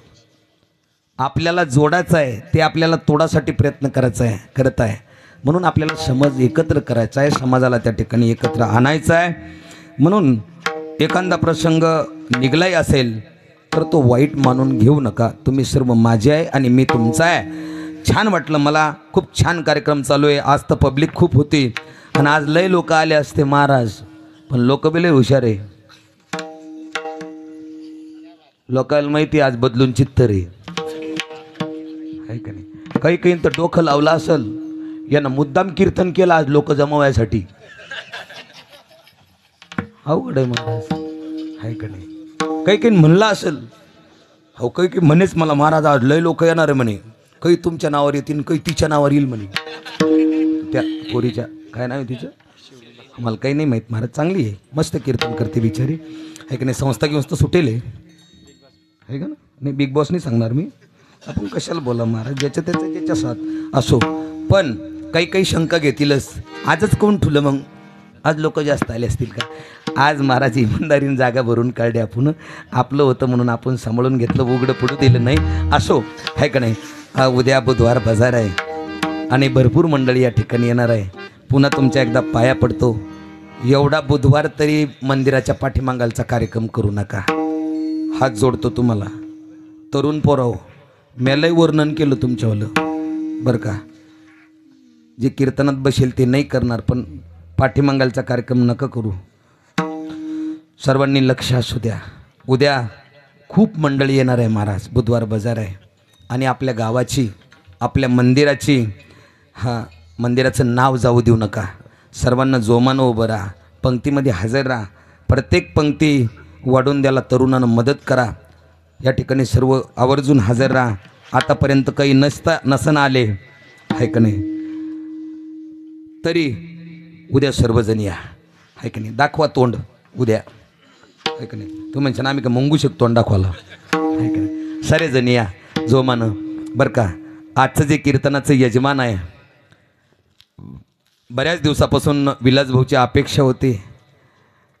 आपल्याला जोडायचं आहे, ते आपल्याला तोडासाठी प्रयत्न करायचा आहे, करत आहे. म्हणून आपल्याला समाज एकत्र करायचा आहे, समाजाला त्या ठिकाणी एकत्र आणायचं आहे. म्हणून एखादा प्रसंग निघलाही असेल तर तो वाईट मानून घेऊ नका. तुम्ही सर्व माझे आहे आणि मी तुमचा आहे. छान वाटलं मला, खूप छान कार्यक्रम चालू आहे. आज तर पब्लिक खूप होती आणि आज लय लोक आले असते महाराज, पण लोक बी लय हुशार आहे. लोकांना माहिती आज बदलून चित्त रे आहे का नाही. काही काही तर डोकं लावलं असेल, यानं मुद्दाम कीर्तन केलं आज लोक जमवायसाठी. अवघड आहे महाराज आहे का नाही. काही काही म्हणलं असेल, हो काही काही म्हणेच मला महाराज आज लय लोक येणार आहे म्हणे, काही तुमच्या नावावर येतील, काही तिच्या नावावर येईल म्हणे. त्या पोरीच्या काय नाव आहे तिचं, मला काही नाही माहीत. महाराज चांगली आहे, मस्त कीर्तन करते बिचारी आहे का नाही. संस्था गिंस्था सुटेल आहे का ना. नाही बिग बॉस नाही सांगणार मी, आपण कशाला बोला महाराज, ज्याच्या त्याच्या साथ असो. पण काही काही शंका घेतीलच. आजच कोण ठुलं मग, आज लोक जास्त आले असतील का. आज महाराज इमानदारीने जागा भरून काढली. आपण आपलं होतं म्हणून आपण सांभाळून घेतलं, उघडं पुढं दिलं नाही. असो आहे का नाही. उद्या बुधवार बाजार आहे आणि भरपूर मंडळी या ठिकाणी येणार आहे. पुन्हा तुमच्या एकदा पाया पडतो, एवढा बुधवार तरी मंदिराच्या पाठीमागालचा कार्यक्रम करू नका. हात जोडतो तुम्हाला. तरुण पोराव, मेलही वर्णन केलं तुमच्यावालं बरं का. जे कीर्तनात बसेल ते नाही करणार, पण पाठीमागालचा कार्यक्रम नका करू. सर्वांनी लक्ष असू द्या. उद्या खूप मंडळी येणार आहे महाराज. बुधवार बाजार आहे आणि आपल्या गावाची, आपल्या मंदिराची, मंदिराचं नाव जाऊ देऊ नका. सर्वांना जोमानं उभं राहा, पंक्तीमध्ये हजर राहा. प्रत्येक पंक्ती वाढून द्यायला तरुणांना मदत करा. या ठिकाणी सर्व आवर्जून हजर राहा. आतापर्यंत काही नसन आले आहे का नाही, तरी उद्या सर्वजण या आहे का नाही. दाखवा तोंड उद्या आहे का नाही. तू म्हणशील आम्ही का मंगू शकतो तोंड दाखवायला आहे का नाही. सारेजण या जोमानं बरं का. आजचं जे कीर्तनाचं यजमान आहे, बऱ्याच दिवसापासून विलास भाऊची अपेक्षा होती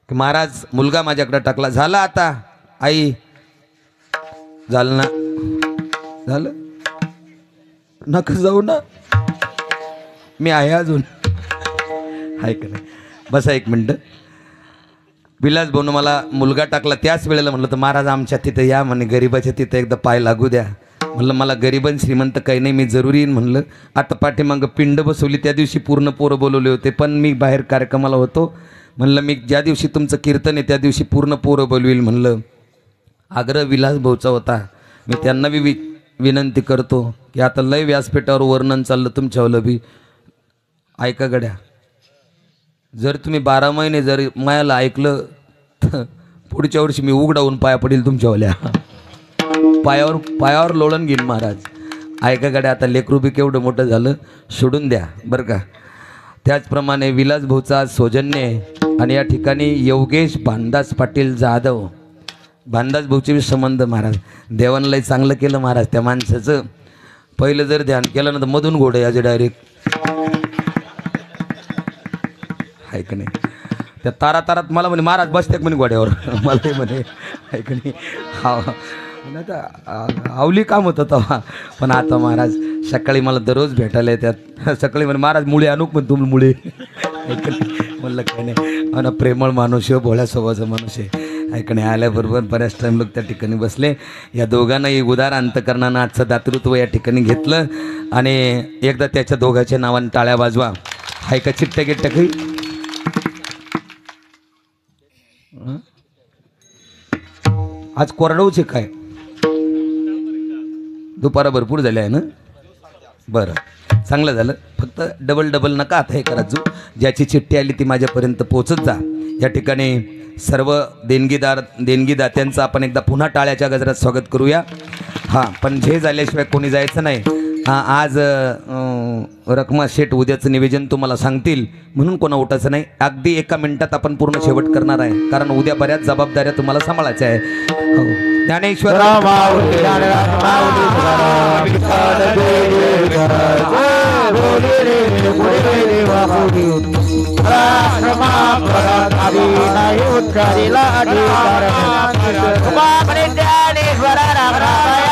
की महाराज मुलगा माझ्याकडे टाकला, झाला आता आई, झालं ना, झालं नका जाऊ ना, मी आहे अजून आहे का नाही. बसा एक मिनटं. विलास भाऊनं मला मुलगा टाकला, त्याच वेळेला म्हणलं तर महाराज आमच्या तिथं या म्हणे, गरिबाच्या तिथं एकदा पाय लागू द्या. म्हणलं मला गरीबन श्रीमंत काही नाही, मी जरुरी येईन म्हणलं. आता पाठीमागं पिंड बसवली, त्या दिवशी पूर्ण पोरं बोलवले होते, पण मी बाहेर कार्यक्रमाला होतो. म्हणलं मी ज्या दिवशी तुमचं कीर्तन आहे त्या दिवशी पूर्ण पोरं बोलवील म्हणलं. आग्रह विलास भाऊचा होता. मी त्यांना बी विनंती करतो की आता लय व्यासपीठावर वर्णन चाललं तुमच्यावलं बी, ऐका गड्या. जर तुम्ही 12 महिने जर मायाला ऐकलं तर पुढच्या वर्षी मी उघडावून पाया पडेल तुमच्यावाल्या. पायावर लोळण घेईन महाराज. ऐका गड्या, आता लेकरू बी केवढं मोठं झालं, सोडून द्या बरं का. त्याचप्रमाणे विलास भाऊचा सौजन्य आहे आणि या ठिकाणी योगेश भानदास पाटील जाधव, भानदास भाऊचे संबंध महाराज. देवांनाही चांगलं केलं महाराज त्या माणसाचं. पहिलं जर ध्यान केलं ना तर मधून घोडं याचे डायरेक्ट आहे का नाही. त्या तारात मला म्हणे महाराज बसते म्हणे घोड्यावर, मला म्हणे आहे का नाही. हा नाही तर आवली काम होतं तेव्हा, पण आता महाराज सकाळी मला दररोज भेटायला येतात. सकाळी म्हणे महाराज मुळे आणूक पण तुम्ही मुळे म्हणलं काय नाही. आणि प्रेमळ माणूस आहे, भोळ्या स्वभावाचा माणूस आहे ऐकणे आल्याबरोबर बऱ्याच टाइम लोक त्या ठिकाणी बसले. या दोघांनाही उदार अंतकरणानं आजचं दातृत्व या ठिकाणी घेतलं आणि एकदा त्याच्या दोघांच्या नावाने टाळ्या वाजवा. हाय का चिट्ट्या गिट्ट्या काही आज कोरडवचे काय दुपारा भरपूर झाले आहे ना. बरं चांगलं झालं. फक्त डबल नका आता हे करायचो. ज्याची चिठ्ठी आली ती माझ्यापर्यंत पोचत जा. या ठिकाणी सर्व देणगीदात्यांचं आपण एकदा पुन्हा टाळ्याच्या गजरात स्वागत करूया. हां पण झे झाल्याशिवाय कोणी जायचं नाही. हां आज रखमा शेठ उद्याचं निवेदन तुम्हाला सांगतील म्हणून कोणा उठायचं नाही. अगदी 1 मिनिटात आपण पूर्ण शेवट करणार आहे कारण उद्या बऱ्याच जबाबदाऱ्या तुम्हाला सांभाळायच्या आहे. हो ज्ञानेश्वर ज्ञानेश्वर